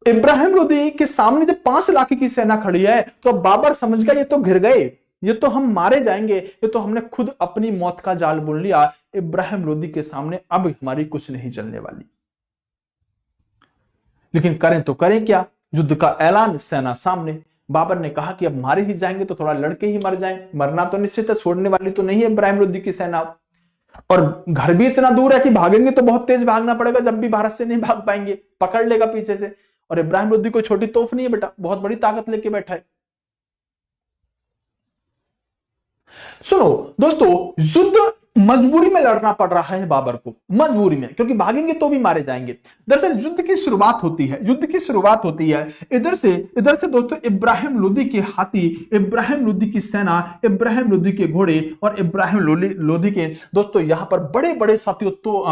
इब्राहिम लोदी के सामने जब 5 लाख की सेना खड़ी है, तो बाबर समझ गया ये तो घिर गए, ये तो हम मारे जाएंगे, ये तो हमने खुद अपनी मौत का जाल बुन लिया, इब्राहिम लोदी के सामने अब हमारी कुछ नहीं चलने वाली। लेकिन करें तो करें क्या, युद्ध का ऐलान, सेना सामने। बाबर ने कहा कि अब मारे ही जाएंगे तो थोड़ा लड़के ही मर जाएं, मरना तो निश्चित है, छोड़ने वाली तो नहीं है इब्राहिम लोदी की सेना। और घर भी इतना दूर है कि भागेंगे तो बहुत तेज भागना पड़ेगा, जब भी भारत से नहीं भाग पाएंगे, पकड़ लेगा पीछे से। और इब्राहिम लोदी कोई छोटी तोफ नहीं है बेटा, बहुत बड़ी ताकत लेके बैठा है। सुनो दोस्तों, युद्ध मजबूरी में लड़ना पड़ रहा है बाबर को, मजबूरी में, क्योंकि भागेंगे तो भी मारे जाएंगे। दरअसल युद्ध की शुरुआत होती है, युद्ध की शुरुआत होती है इधर से दोस्तों इब्राहिम लोदी के हाथी, इब्राहिम लोदी की सेना, इब्राहिम लोदी के घोड़े और इब्राहिम लोदी के दोस्तों यहां पर बड़े बड़े साथियों तो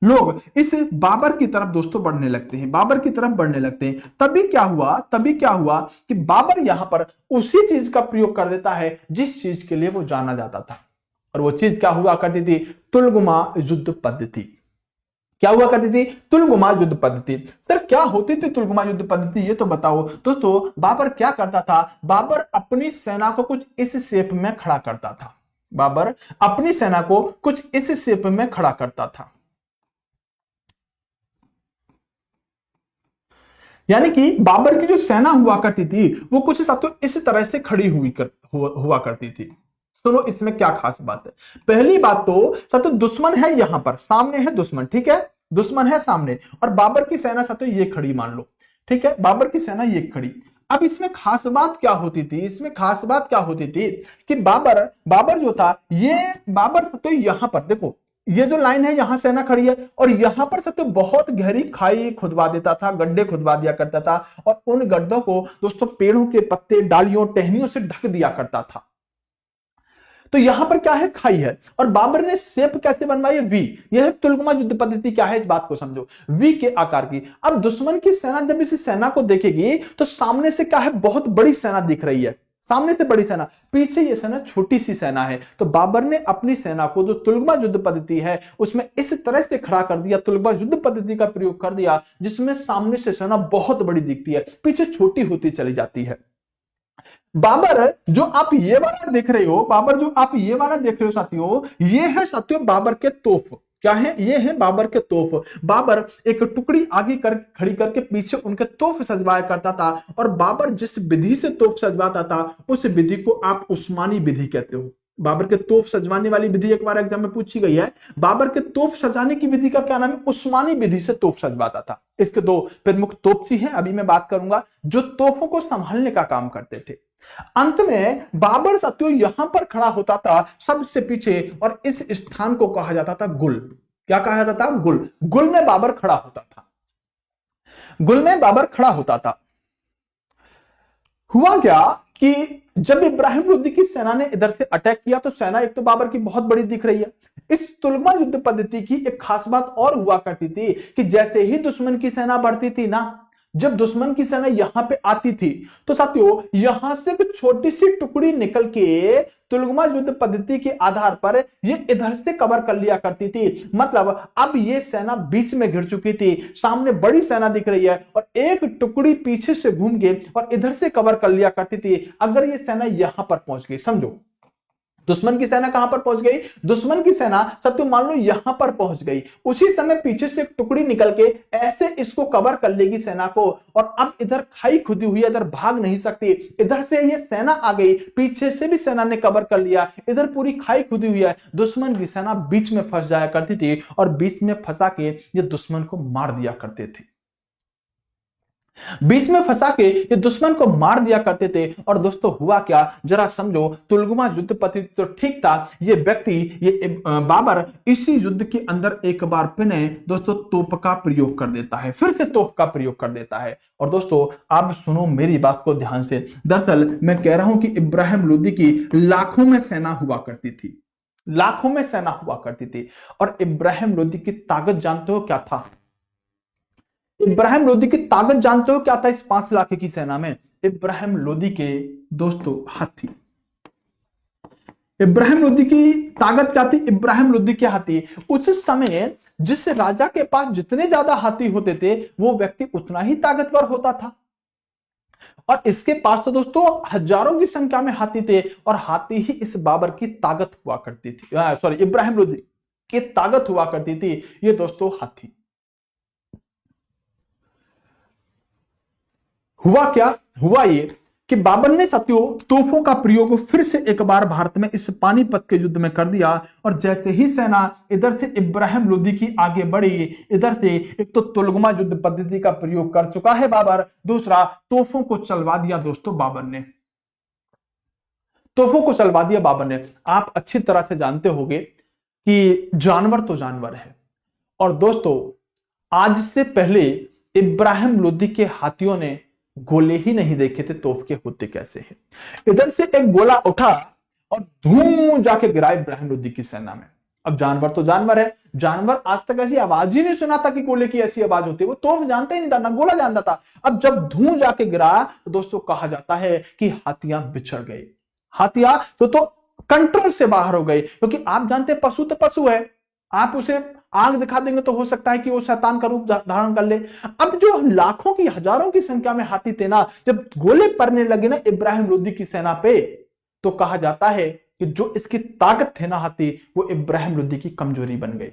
लोग इस बाबर की तरफ दोस्तों बढ़ने लगते हैं, बाबर की तरफ बढ़ने लगते हैं। तभी क्या हुआ कि बाबर यहां पर उसी चीज का प्रयोग कर देता है जिस चीज के लिए वो जाना जाता था। और वो चीज क्या हुआ करती थी? तुलगुमा युद्ध पद्धति। क्या हुआ करती थी? तुलगुमा युद्ध पद्धति। सर क्या होती थी तुलगुमा युद्ध पद्धति, ये तो बताओ। दोस्तों बाबर क्या करता था? बाबर अपनी सेना को कुछ इस शेप में खड़ा करता था। बाबर अपनी सेना को कुछ इस शेप में खड़ा करता था, यानी कि बाबर की जो सेना हुआ करती थी वो कुछ साथियों इस तरह से खड़ी हुआ करती थी। सुनो इसमें क्या खास बात है। पहली बात तो साथियों दुश्मन है, यहां पर सामने है दुश्मन, ठीक है, दुश्मन है सामने, और बाबर की सेना साथियों ये खड़ी मान लो, ठीक है, बाबर की सेना ये खड़ी। अब इसमें खास बात क्या होती थी? इसमें खास बात क्या होती थी कि बाबर जो था, ये बाबर तो यहां पर देखो, ये जो लाइन है यहां सेना खड़ी है और यहां पर सब तो बहुत गहरी खाई खुदवा देता था, गड्ढे खुदवा दिया करता था, और उन गड्ढों को दोस्तों पेड़ों के पत्ते, डालियों, टहनियों से ढक दिया करता था। तो यहां पर क्या है? खाई है। और बाबर ने शेप कैसे बनवाई है? वी। यह तुलगुमा युद्ध पद्धति क्या है, इस बात को समझो, वी के आकार की। अब दुश्मन की सेना जब इस सेना को देखेगी तो सामने से क्या है? बहुत बड़ी सेना दिख रही है, सामने से बड़ी सेना, पीछे ये सेना छोटी सी सेना है। तो बाबर ने अपनी सेना को जो तुलगुमा युद्ध पद्धति है उसमें इस तरह से खड़ा कर दिया, तुलगुमा युद्ध पद्धति का प्रयोग कर दिया, जिसमें सामने से सेना बहुत बड़ी दिखती है, पीछे छोटी होती चली जाती है। बाबर जो आप ये वाला देख रहे हो, बाबर जो आप ये वाला देख रहे हो साथियों, ये है साथियों बाबर के तोफ। क्या है? ये है बाबर के तोफ। बाबर एक टुकड़ी आगे खड़ी करके पीछे उनके तोफ सजवाया करता था, और बाबर जिस विधि से तोफ सजवाता था उस विधि को आप उस्मानी विधि कहते हो। बाबर के तोफ सजवाने वाली विधि एक बार एग्जाम में पूछी गई है। बाबर के तोफ सजाने की विधि का क्या नाम है? उस्मानी विधि से तोफ सजवाता था। इसके दो प्रमुख तोपची हैं, अभी मैं बात करूंगा, जो तोफों को संभालने का काम करते थे। अंत में बाबर साथियों यहां पर खड़ा होता था सबसे पीछे, और इस स्थान को कहा जाता था गुल। क्या कहा जाता था? गुल। गुल में बाबर खड़ा होता था, गुल में बाबर खड़ा होता था। हुआ क्या कि जब इब्राहिम लोदी की सेना ने इधर से अटैक किया तो सेना एक तो बाबर की बहुत बड़ी दिख रही है। इस तुलगुमा युद्ध पद्धति की एक खास बात और हुआ करती थी कि जैसे ही दुश्मन की सेना बढ़ती थी ना, जब दुश्मन की सेना यहां पे आती थी तो साथियों यहां से कुछ छोटी सी टुकड़ी निकल के तुलगुमा युद्ध पद्धति के आधार पर ये इधर से कवर कर लिया करती थी। मतलब अब ये सेना बीच में घिर चुकी थी, सामने बड़ी सेना दिख रही है और एक टुकड़ी पीछे से घूम के और इधर से कवर कर लिया करती थी। अगर ये सेना यहां पर पहुंच गई, समझो दुश्मन की सेना कहां पर पहुंच गई? दुश्मन की सेना सत्य मान लो यहां पर पहुंच गई, उसी समय पीछे से एक टुकड़ी निकल के ऐसे इसको कवर कर लेगी सेना को, और अब इधर खाई खुदी हुई है, इधर भाग नहीं सकती, इधर से ये सेना आ गई, पीछे से भी सेना ने कवर कर लिया, इधर पूरी खाई खुदी हुई है, दुश्मन की सेना बीच में फंस जाया करती थी और बीच में फंसा के ये दुश्मन को मार दिया करते थे, बीच में फंसा के ये दुश्मन को मार दिया करते थे। और दोस्तों हुआ क्या जरा समझो, तुलगुमा युद्ध पद्धति तो ठीक था, ये व्यक्ति ये बाबर इसी युद्ध के अंदर एक बार पुनः दोस्तों तोप का प्रयोग कर देता है, फिर से तोप का प्रयोग कर देता है। और दोस्तों आप सुनो मेरी बात को ध्यान से, दरअसल मैं कह रहा हूं कि इब्राहिम लोदी की लाखों में सेना हुआ करती थी, लाखों में सेना हुआ करती थी। और इब्राहिम लोदी की ताकत जानते हो क्या था? इब्राहिम लोदी की ताकत जानते हो क्या था इस 5 लाख की सेना में? इब्राहिम लोदी के दोस्तों हाथी। इब्राहिम लोदी की ताकत क्या थी? इब्राहिम लोदी के हाथी। उस समय जिस राजा के पास जितने ज्यादा हाथी होते थे वो व्यक्ति उतना ही ताकतवर होता था, और इसके पास तो दोस्तों हजारों की संख्या में हाथी थे, और हाथी ही इस बाबर की ताकत हुआ करती थी, सॉरी इब्राहिम लोदी की ताकत हुआ करती थी, ये दोस्तों हाथी। हुआ क्या, हुआ ये कि बाबर ने साथियों तोपों का प्रयोग फिर से एक बार भारत में इस पानीपत के युद्ध में कर दिया। और जैसे ही सेना इधर से इब्राहिम लोदी की आगे बढ़ी, इधर से एक तो तुलगमा युद्ध पद्धति का प्रयोग कर चुका है बाबर, दूसरा तोपों को चलवा दिया दोस्तों बाबर ने, तोपों को चलवा दिया बाबर ने। आप अच्छी तरह से जानते होंगे कि जानवर तो जानवर है, और दोस्तों आज से पहले इब्राहिम लोदी के हाथियों ने गोले ही नहीं देखे थे तोप के होते कैसे हैं। इधर से एक गोला उठा और धूम जाके गिरा इब्राहिम लोदी की सेना में। अब जानवर तो जानवर है, जानवर आज तक ऐसी आवाज ही नहीं सुना था कि गोले की ऐसी आवाज होती है, वो तोप जानते ही नहीं था, ना गोला जानता था। अब जब धूम जाके गिरा तो दोस्तों कहा जाता है कि हाथियां बिछड़ गए, हाथियां तो कंट्रोल से बाहर हो गई, क्योंकि आप जानते हैं पशु तो पशु है, आप उसे आग दिखा देंगे तो हो सकता है कि वो शैतान का रूप धारण कर ले। अब जो लाखों की हजारों की संख्या में हाथी थे ना, जब गोले पड़ने लगे ना इब्राहिम लोदी की सेना पे, तो कहा जाता है कि जो इसकी ताकत थे ना हाथी, वो इब्राहिम लोदी की कमजोरी बन गई।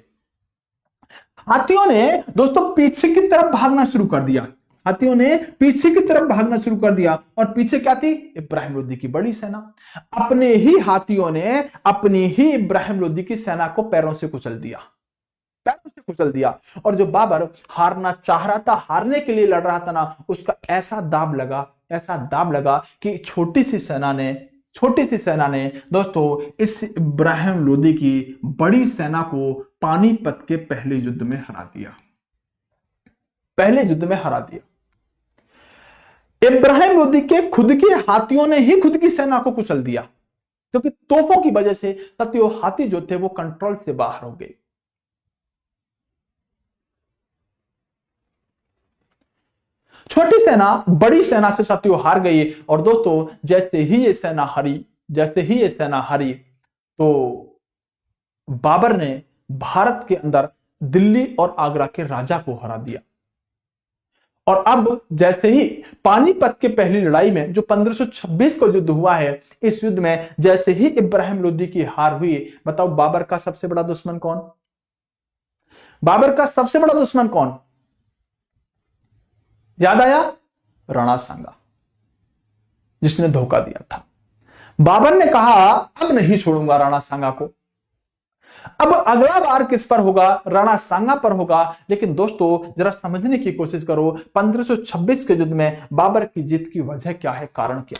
हाथियों ने दोस्तों पीछे की तरफ भागना शुरू कर दिया, हाथियों ने पीछे की तरफ भागना शुरू कर दिया, और पीछे क्या थी, इब्राहिम लोदी की बड़ी सेना। अपने ही हाथियों ने अपनी ही इब्राहिम लोदी की सेना को पैरों से कुचल दिया, पैरों से कुचल दिया। और जो बाबर हारना चाह रहा था, हारने के लिए लड़ रहा था ना, उसका ऐसा दाब लगा, ऐसा दाब लगा कि छोटी सी सेना ने दोस्तों इस इब्राहिम लोदी की बड़ी सेना को पानीपत के पहले युद्ध में हरा दिया, पहले युद्ध में हरा दिया। इब्राहिम लोदी के खुद के हाथियों ने ही खुद की सेना को कुचल दिया, क्योंकि तोपों की वजह से साथियों हाथी जो थे वो कंट्रोल से बाहर हो गए। छोटी सेना बड़ी सेना से साथियों हार गई। और दोस्तों जैसे ही ये सेना हारी, तो बाबर ने भारत के अंदर दिल्ली और आगरा के राजा को हरा दिया। और अब जैसे ही पानीपत के पहली लड़ाई में जो 1526 को युद्ध हुआ है, इस युद्ध में जैसे ही इब्राहिम लोदी की हार हुई, बताओ बाबर का सबसे बड़ा दुश्मन कौन, बाबर का सबसे बड़ा दुश्मन कौन, याद आया, राणा सांगा, जिसने धोखा दिया था। बाबर ने कहा अब नहीं छोड़ूंगा राणा सांगा को। अब अगला वार किस पर होगा, राणा सांगा पर होगा। लेकिन दोस्तों जरा समझने की कोशिश करो, 1526 के युद्ध में बाबर की जीत की वजह क्या है, कारण क्या।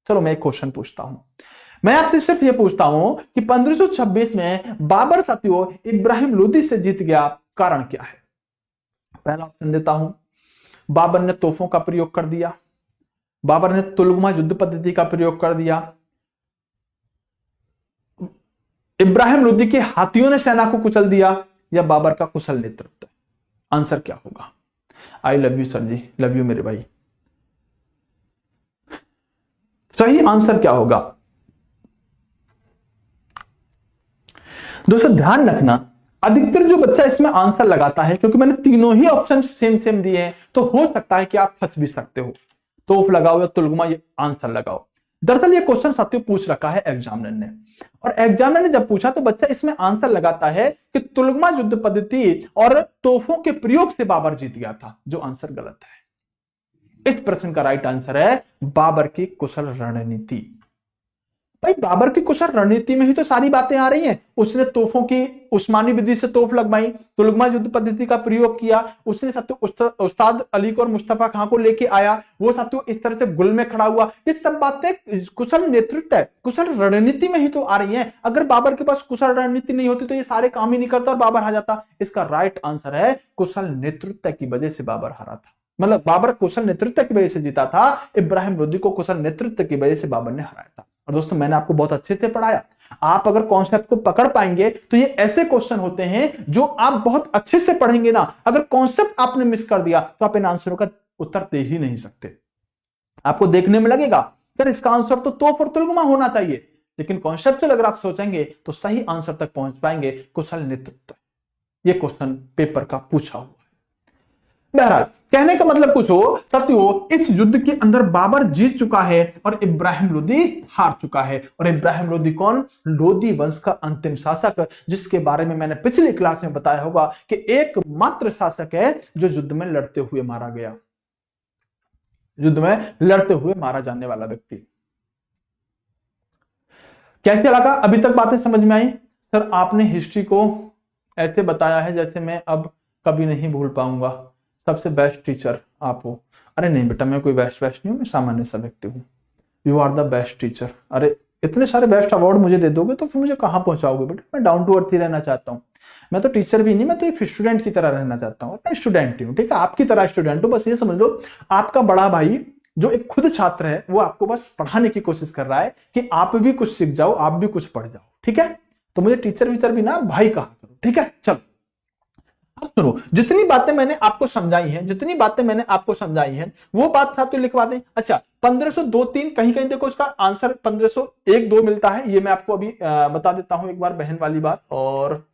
चलो मैं एक क्वेश्चन पूछता हूं, मैं आपसे सिर्फ यह पूछता हूं कि 1526 में बाबर साथियों इब्राहिम लोदी से जीत गया, कारण क्या है। पहला ऑप्शन देता हूं, बाबर ने तोपों का प्रयोग कर दिया, बाबर ने तुलगमा युद्ध पद्धति का प्रयोग कर दिया, इब्राहिम लोदी के हाथियों ने सेना को कुचल दिया, या बाबर का कुशल नेतृत्व। आंसर क्या होगा। I love you sir ji, love you मेरे भाई। सही आंसर क्या होगा दोस्तों, ध्यान रखना, अधिकतर जो बच्चा इसमें आंसर लगाता है, क्योंकि मैंने तीनों ही ऑप्शन सेम दिए हैं, तो हो सकता है कि आप फंस भी सकते हो। तोप लगाओ या तुलगमा, ये आंसर लगाओ। दरअसल ये क्वेश्चन साथियों पूछ रखा है एग्जामिनर ने, और एग्जामिनर ने जब पूछा तो बच्चा इसमें आंसर लगाता है कि तुलगमा युद्ध पद्धति और तोपों के प्रयोग से बाबर जीत गया था, जो आंसर गलत है। इस प्रश्न का राइट आंसर है बाबर की कुशल रणनीति। भाई बाबर की कुशल रणनीति में ही तो सारी बातें आ रही हैं। उसने तोपों की उस्मानी विधि से तोप लगवाई, तुलगमा युद्ध पद्धति का प्रयोग किया, उसने साथियों उस्ताद अली को और मुस्तफा खां को लेके आया, वो साथियों इस तरह से गुल में खड़ा हुआ। ये सब बातें कुशल नेतृत्व है, कुशल रणनीति में ही तो आ रही हैं। अगर बाबर के पास कुशल रणनीति नहीं होती तो ये सारे काम ही नहीं करता और बाबर हार जाता। इसका राइट आंसर है कुशल नेतृत्व की वजह से बाबर हारा था, मतलब बाबर कुशल नेतृत्व की वजह से जीता था, इब्राहिम लोदी को कुशल नेतृत्व की वजह से बाबर ने हराया था। और दोस्तों मैंने आपको बहुत अच्छे से पढ़ाया, आप अगर कॉन्सेप्ट को पकड़ पाएंगे तो ये ऐसे क्वेश्चन होते हैं जो आप बहुत अच्छे से पढ़ेंगे ना। अगर कॉन्सेप्ट आपने मिस कर दिया तो आप इन आंसरों का उत्तर दे ही नहीं सकते। आपको देखने में लगेगा यार इसका आंसर तो तोप और तुलगमा होना चाहिए, लेकिन कॉन्सेप्चुअल अगर आप सोचेंगे तो सही आंसर तक पहुंच पाएंगे, कुशल नेतृत्व। ये क्वेश्चन पेपर का पूछा हुआ है। बहरहाल कहने का मतलब कुछ हो साथियों, इस युद्ध के अंदर बाबर जीत चुका है और इब्राहिम लोदी हार चुका है। और इब्राहिम लोदी कौन, लोदी वंश का अंतिम शासक, जिसके बारे में मैंने पिछली क्लास में बताया होगा कि एकमात्र शासक है जो युद्ध में लड़ते हुए मारा गया। युद्ध में लड़ते हुए मारा जाने वाला व्यक्ति। कैसे लगा? अभी तक बातें समझ में आई? सर आपने हिस्ट्री को ऐसे बताया है जैसे मैं अब कभी नहीं भूल पाऊंगा, सबसे बेस्ट टीचर आप हो। अरे नहीं बेटा, मैं कोई बेस्ट नहीं हूं, मैं सामान्य सा व्यक्ति हूं। You are the best teacher. अरे इतने सारे बेस्ट अवार्ड मुझे दे दोगे तो फिर मुझे कहां पहुंचाओगे बेटा? मैं डाउन टू अर्थ ही रहना चाहता हूँ। मैं तो टीचर भी नहीं, मैं तो एक स्टूडेंट की तरह रहना चाहता हूँ। मैं स्टूडेंट ही हूँ, ठीक है, आपकी तरह स्टूडेंट हूँ। बस ये समझ लो, आपका बड़ा भाई जो एक खुद छात्र है वो आपको बस पढ़ाने की कोशिश कर रहा है कि आप भी कुछ सीख जाओ, आप भी कुछ पढ़ जाओ, ठीक है। तो मुझे टीचर वीचर भी ना भाई कहा करो, ठीक है। चलो अब सुनो, जितनी बातें मैंने आपको समझाई हैं वो बात साथियों लिखवा दें। अच्छा 1502-3 कहीं कहीं देखो इसका आंसर 1501-2 मिलता है, ये मैं आपको अभी बता देता हूं एक बार बहन वाली बात। और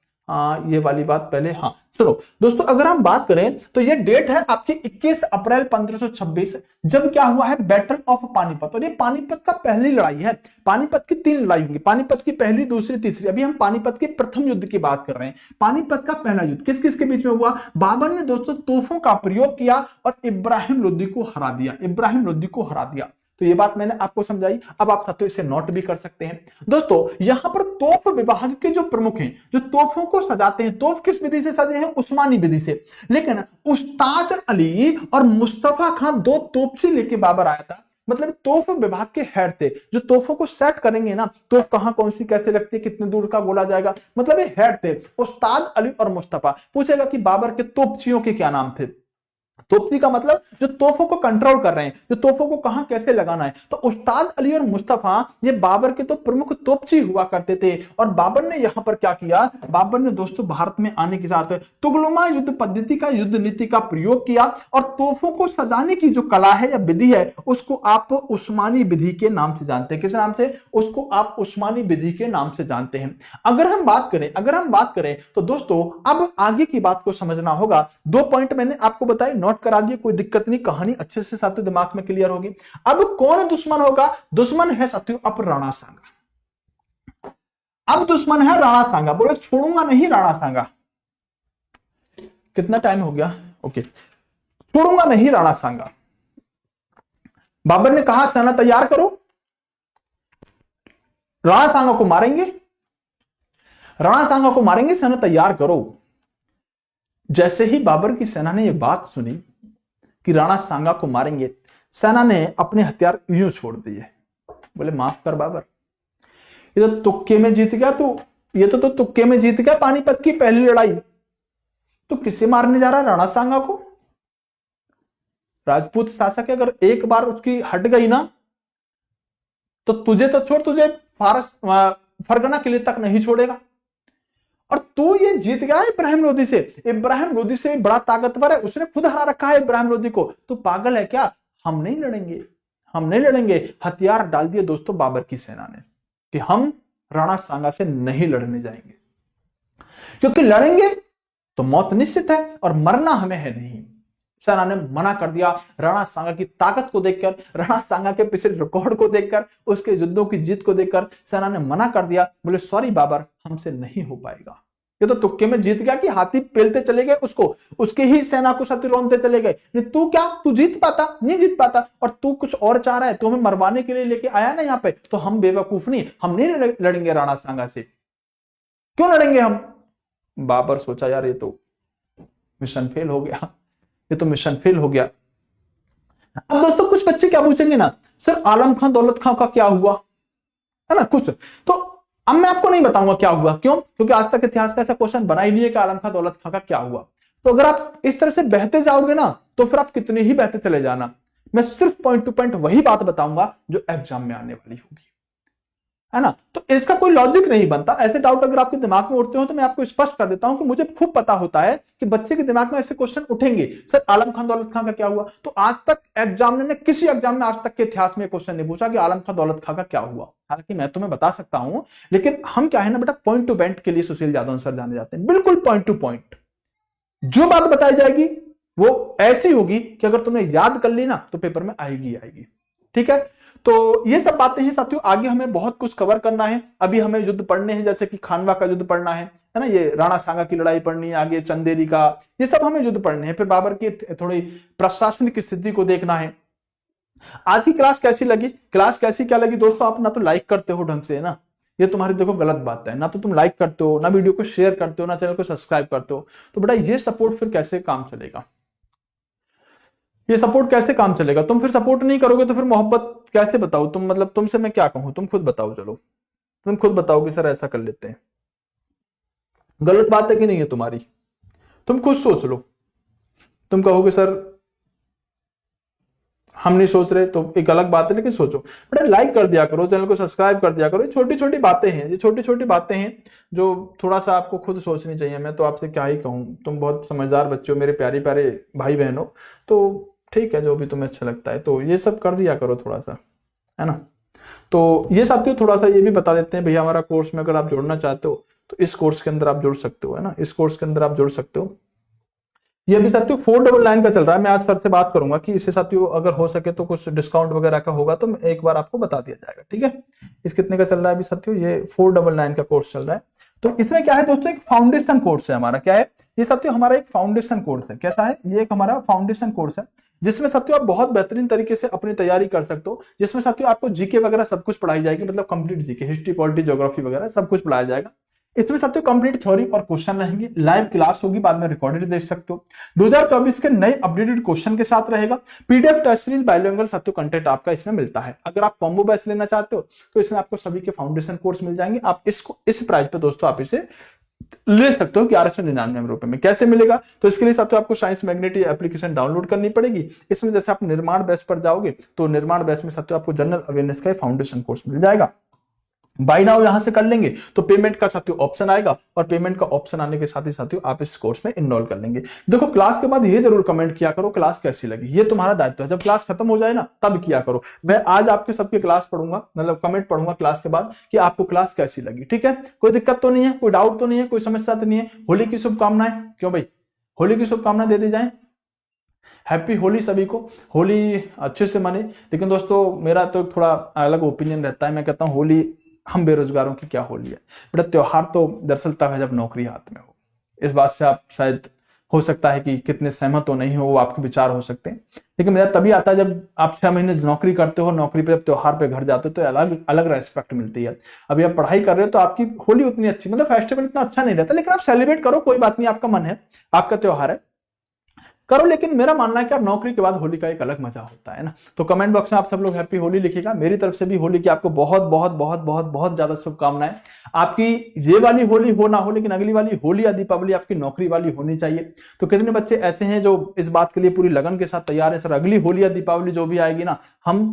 ये वाली बात पहले, हाँ सुनो दोस्तों, अगर हम बात करें तो ये डेट है आपकी 21 अप्रैल 1526, जब क्या हुआ है, बैटल ऑफ पानीपत। और ये पानीपत का पहली लड़ाई है। पानीपत की 3 लड़ाई होंगी, पानीपत की पहली, दूसरी, तीसरी। अभी हम पानीपत के प्रथम युद्ध की बात कर रहे हैं। पानीपत का पहला युद्ध किस किस के बीच में हुआ? बाबर ने दोस्तों तोपों का प्रयोग किया और इब्राहिम लोदी को हरा दिया। तो ये बात मैंने आपको समझाई। अब आप साथियों इसे नोट भी कर सकते हैं। दोस्तों यहां पर तोप विभाग के जो प्रमुख हैं, जो तोपों को सजाते हैं, तोप किस विधि से सजे हैं? उस्मानी विधि से। लेकिन उस्ताद अली और मुस्तफा खान 2 तोपची लेके बाबर आया था। मतलब तोप विभाग के हेड थे, जो तोपों को सेट करेंगे ना, तोप कहां कौन सी कैसे लगती है, कितने दूर का गोला जाएगा, मतलब ये हेड थे उस्ताद अली और मुस्तफा। पूछेगा कि बाबर के तोपचियों के क्या नाम थे? तोपची का मतलब जो तोपों को कंट्रोल कर रहे हैं, जो तोपों को कहां कैसे लगाना है। तो उस्ताद अली और मुस्तफा ये बाबर के तो प्रमुख तोपची हुआ करते थे। और बाबर ने यहां पर क्या किया? बाबर ने दोस्तों भारत में आने के साथ तुगलमा युद्ध पद्धति का, युद्ध नीति का प्रयोग किया। और तोपों को सजाने की जो कला है या विधि है, उसको आप उस्मानी विधि के नाम से जानते हैं। किस नाम से? उसको आप उस्मानी विधि के नाम से जानते हैं। अगर हम बात करें तो दोस्तों अब आगे की बात को समझना होगा। 2 पॉइंट मैंने आपको बताए, नोट करा दिए, कोई दिक्कत नहीं, कहानी अच्छे से साथियों दिमाग में क्लियर होगी। अब कौन दुश्मन होगा? दुश्मन है साथियों अब राणा सांगा। अब दुश्मन है राणा सांगा। बोलो छोड़ूंगा नहीं राणा सांगा। कितना टाइम हो गया? ओके, छोड़ूंगा नहीं राणा सांगा। बाबर ने कहा सेना तैयार करो, राणा सांगा को मारेंगे, सेना तैयार करो। जैसे ही बाबर की सेना ने यह बात सुनी कि राणा सांगा को मारेंगे, सेना ने अपने हथियार यूं छोड़ दिए। बोले माफ कर बाबर, ये तो तुक्के में जीत गया तू, ये तो तुक्के में जीत गया पानीपत की पहली लड़ाई। तो किसे मारने जा रहा है? राणा सांगा को। राजपूत शासक अगर एक बार उसकी हट गई ना, तो तुझे तो छोड़, तुझे फरगना किले तक नहीं छोड़ेगा। और तू ये जीत गया इब्राहिम लोदी से। इब्राहिम लोदी से बड़ा ताकतवर है, उसने खुद हरा रखा है इब्राहिम लोदी को। तू पागल है क्या? हम नहीं लड़ेंगे। हथियार डाल दिए दोस्तों बाबर की सेना ने कि हम राणा सांगा से नहीं लड़ने जाएंगे, क्योंकि लड़ेंगे तो मौत निश्चित है और मरना हमें है नहीं। सेना ने मना कर दिया। राणा सांगा की ताकत को देखकर, राणा सांगा के पिछले रिकॉर्ड को देखकर, उसके युद्धों की जीत को देखकर सेना ने मना कर दिया। बोले सॉरी बाबर, हमसे नहीं हो पाएगा। ये तो तुक्के में जीत गया कि हाथी पेलते चले गए उसको, उसकी ही सेना को सती रोनते चले गए। तू क्या, तू जीत पाता? नहीं जीत पाता। और तू कुछ और चाह रहा है, तू हमें मरवाने के लिए लेके आया ना यहाँ पे, तो हम बेवकूफ नहीं, हम नहीं लड़ेंगे राणा सांगा से। क्यों लड़ेंगे हम? बाबर सोचा यार ये तो मिशन फेल हो गया। अब दोस्तों कुछ बच्चे क्या पूछेंगे ना, सर आलम खां दौलत खां का क्या हुआ, है ना कुछ। तो अब मैं आपको नहीं बताऊंगा क्या हुआ। क्यों? क्योंकि आज तक इतिहास का ऐसा क्वेश्चन बना ही नहीं है कि आलम खां दौलत खां का क्या हुआ। तो अगर आप इस तरह से बहते जाओगे ना, तो फिर आप कितने ही बहते चले जाना। मैं सिर्फ पॉइंट टू पॉइंट वही बात बताऊंगा जो एग्जाम में आने वाली होगी, है ना। तो इसका कोई लॉजिक नहीं बनता। ऐसे डाउट अगर आपके दिमाग में उठते हो तो मैं आपको स्पष्ट कर देता हूं कि मुझे खूब पता होता है कि बच्चे के दिमाग में ऐसे क्वेश्चन उठेंगे, सर आलम खां दौलत खां का क्या हुआ। तो आज तक एग्जामिनर ने किसी एग्जाम में आज तक के इतिहास में क्वेश्चन नहीं पूछा कि आलम खां दौलत खां का क्या हुआ। हालांकि मैं तुम्हें बता सकता हूं, लेकिन हम क्या है ना बेटा, पॉइंट टू पॉइंट के लिए सुशील यादव सर जाने जाते हैं। बिल्कुल पॉइंट टू पॉइंट जो बात बताई जाएगी वो ऐसी होगी कि अगर तुमने याद कर ली ना तो पेपर में आएगी। ठीक है, तो ये सब बातें हैं साथियों। आगे हमें बहुत कुछ कवर करना है। अभी हमें युद्ध पढ़ने हैं, जैसे कि खानवा का युद्ध पढ़ना है ना, ये राणा सांगा की लड़ाई पढ़नी है, आगे चंदेरी का, ये सब हमें युद्ध पढ़ने हैं। फिर बाबर की थोड़ी प्रशासनिक स्थिति को देखना है, आज की क्लास कैसी लगी, क्लास कैसी क्या लगी दोस्तों? आप ना तो लाइक करते हो ढंग से ना, ये तुम्हारी देखो गलत बात है, ना तो तुम लाइक करते हो, ना वीडियो को शेयर करते हो, ना चैनल को सब्सक्राइब करते हो, तो बेटा ये सपोर्ट फिर कैसे काम चलेगा? ये सपोर्ट कैसे काम चलेगा? तुम फिर सपोर्ट नहीं करोगे तो फिर मोहब्बत कैसे? बताओ तुम, मतलब तुमसे मैं क्या कहूं, तुम खुद बताओ, चलो तुम खुद बताओ कि सर ऐसा कर लेते हैं, गलत बात है कि नहीं है तुम्हारी? तुम खुद सोच लो। तुम कहोगे सर हम नहीं सोच रहे तो एक अलग बात है, लेकिन सोचो बेटा, लाइक कर दिया करो, चैनल को सब्सक्राइब कर दिया करो। छोटी छोटी बातें हैं, ये छोटी छोटी बातें हैं जो थोड़ा सा आपको खुद सोचनी चाहिए। मैं तो आपसे क्या ही कहूँ, तुम बहुत समझदार बच्चे हो, मेरे प्यारे प्यारे भाई बहन हो, तो ठीक है जो भी तुम्हें अच्छा लगता है तो ये सब कर दिया करो थोड़ा सा, है ना। तो ये साथियों थोड़ा सा ये भी बता देते हैं भैया, हमारा कोर्स में अगर आप जुड़ना चाहते हो तो इस कोर्स के अंदर आप जुड़ सकते हो, है ना, इस कोर्स के अंदर आप जुड़ सकते हो। ये भी साथियों 499 का चल रहा है। मैं आज सर से बात करूंगा कि इससे साथियों अगर हो सके तो कुछ डिस्काउंट वगैरह का होगा तो एक बार आपको बता दिया जाएगा, ठीक है। इस कितने का चल रहा है अभी साथियों? ये 499 का कोर्स चल रहा है। तो इसमें क्या है दोस्तों, एक फाउंडेशन कोर्स है हमारा। क्या है ये साथियों? हमारा एक फाउंडेशन कोर्स है। कैसा है ये? एक हमारा फाउंडेशन कोर्स है जिसमें साथियों आप बहुत बेहतरीन तरीके से अपनी तैयारी कर सकते हो, जिसमें साथियों आपको जीके वगैरह सब कुछ पढ़ाई जाएगी, मतलब complete GK, history, polity, geography वगैरह सब कुछ पढ़ाया जाएगा। इसमें साथियों कंप्लीट थ्योरी और क्वेश्चन रहेंगे, लाइव क्लास होगी, बाद में रिकॉर्डेड देख सकते हो। 2024 के नए अपडेटेड क्वेश्चन के साथ रहेगा। पीडीएफ टेस्ट सीरीज बाइलिंगुअल साथियों कंटेंट आपका इसमें मिलता है। अगर आप कॉम्बो बैच लेना चाहते हो तो इसमें आपको सभी के फाउंडेशन कोर्स मिल जाएंगे। आप इसको इस प्राइस पे दोस्तों आप इसे ले सकते हो 1199 रुपए में। कैसे मिलेगा? तो इसके लिए साथियों आपको साइंस मैग्नेट एप्लीकेशन डाउनलोड करनी पड़ेगी। इसमें जैसे आप निर्माण बैच पर जाओगे तो निर्माण बैच में साथियों आपको जनरल अवेयरनेस का फाउंडेशन कोर्स मिल जाएगा। बाय नाउ यहां से कर लेंगे तो पेमेंट का साथियों ऑप्शन आएगा, और पेमेंट का ऑप्शन आने के साथ ही साथियों आप इस कोर्स में इनरोल कर लेंगे। देखो क्लास के बाद ये जरूर कमेंट किया करो क्लास कैसी लगी, ये तुम्हारा दायित्व है। जब क्लास खत्म हो जाए ना तब किया करो। मैं आज आपके सबके क्लास पढ़ूंगा, मतलब कमेंट पढ़ूंगा क्लास के बाद कि आपको क्लास कैसी लगी, ठीक है। कोई दिक्कत तो नहीं है, कोई डाउट तो नहीं है, कोई समस्या तो नहीं है? होली की शुभकामनाएं, क्यों भाई, होली की शुभकामनाएं दे दी जाए। हैप्पी होली सभी को, होली अच्छे से मने। लेकिन दोस्तों मेरा तो थोड़ा अलग ओपिनियन रहता है, मैं कहता हूं होली हम बेरोजगारों की क्या होली है बेटा, त्योहार तो दरअसल तब है जब नौकरी हाथ में हो। इस बात से आप शायद हो सकता है कि कितने सहमत हो नहीं हो, वो आपके विचार हो सकते हैं, लेकिन मेरा तभी आता है जब आप 6 महीने नौकरी करते हो, नौकरी पे जब त्योहार पे घर जाते हो तो अलग अलग रेस्पेक्ट मिलती है। अभी आप पढ़ाई कर रहे हो तो आपकी होली उतनी अच्छी, मतलब फेस्टिवल इतना अच्छा नहीं रहता, लेकिन आप सेलिब्रेट करो, कोई बात नहीं, आपका मन है, आपका त्योहार है, करो। लेकिन मेरा मानना है कि यार नौकरी के बाद होली का एक अलग मजा होता है ना। तो कमेंट बॉक्स में आप सब लोग हैप्पी होली लिखिएगा। मेरी तरफ से भी होली की आपको बहुत बहुत बहुत बहुत बहुत ज्यादा शुभकामनाएं। आपकी ये वाली होली हो ना हो, लेकिन अगली वाली होली या दीपावली आपकी नौकरी वाली होनी चाहिए। तो कितने बच्चे ऐसे हैं जो इस बात के लिए पूरी लगन के साथ तैयार है, सर अगली होली या दीपावली जो भी आएगी ना, हम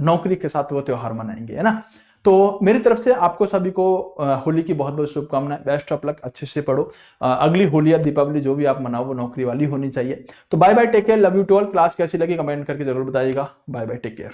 नौकरी के साथ वो त्योहार मनाएंगे, है ना। तो मेरी तरफ से आपको सभी को होली की बहुत बहुत शुभकामनाएं, बेस्ट ऑफ लक, अच्छे से पढ़ो। अगली होली या दीपावली जो भी आप मनाओ वो नौकरी वाली होनी चाहिए। तो bye bye, take care, love you to all. Class कैसी लगी कमेंट करके जरूर बताइएगा। Bye bye, take care.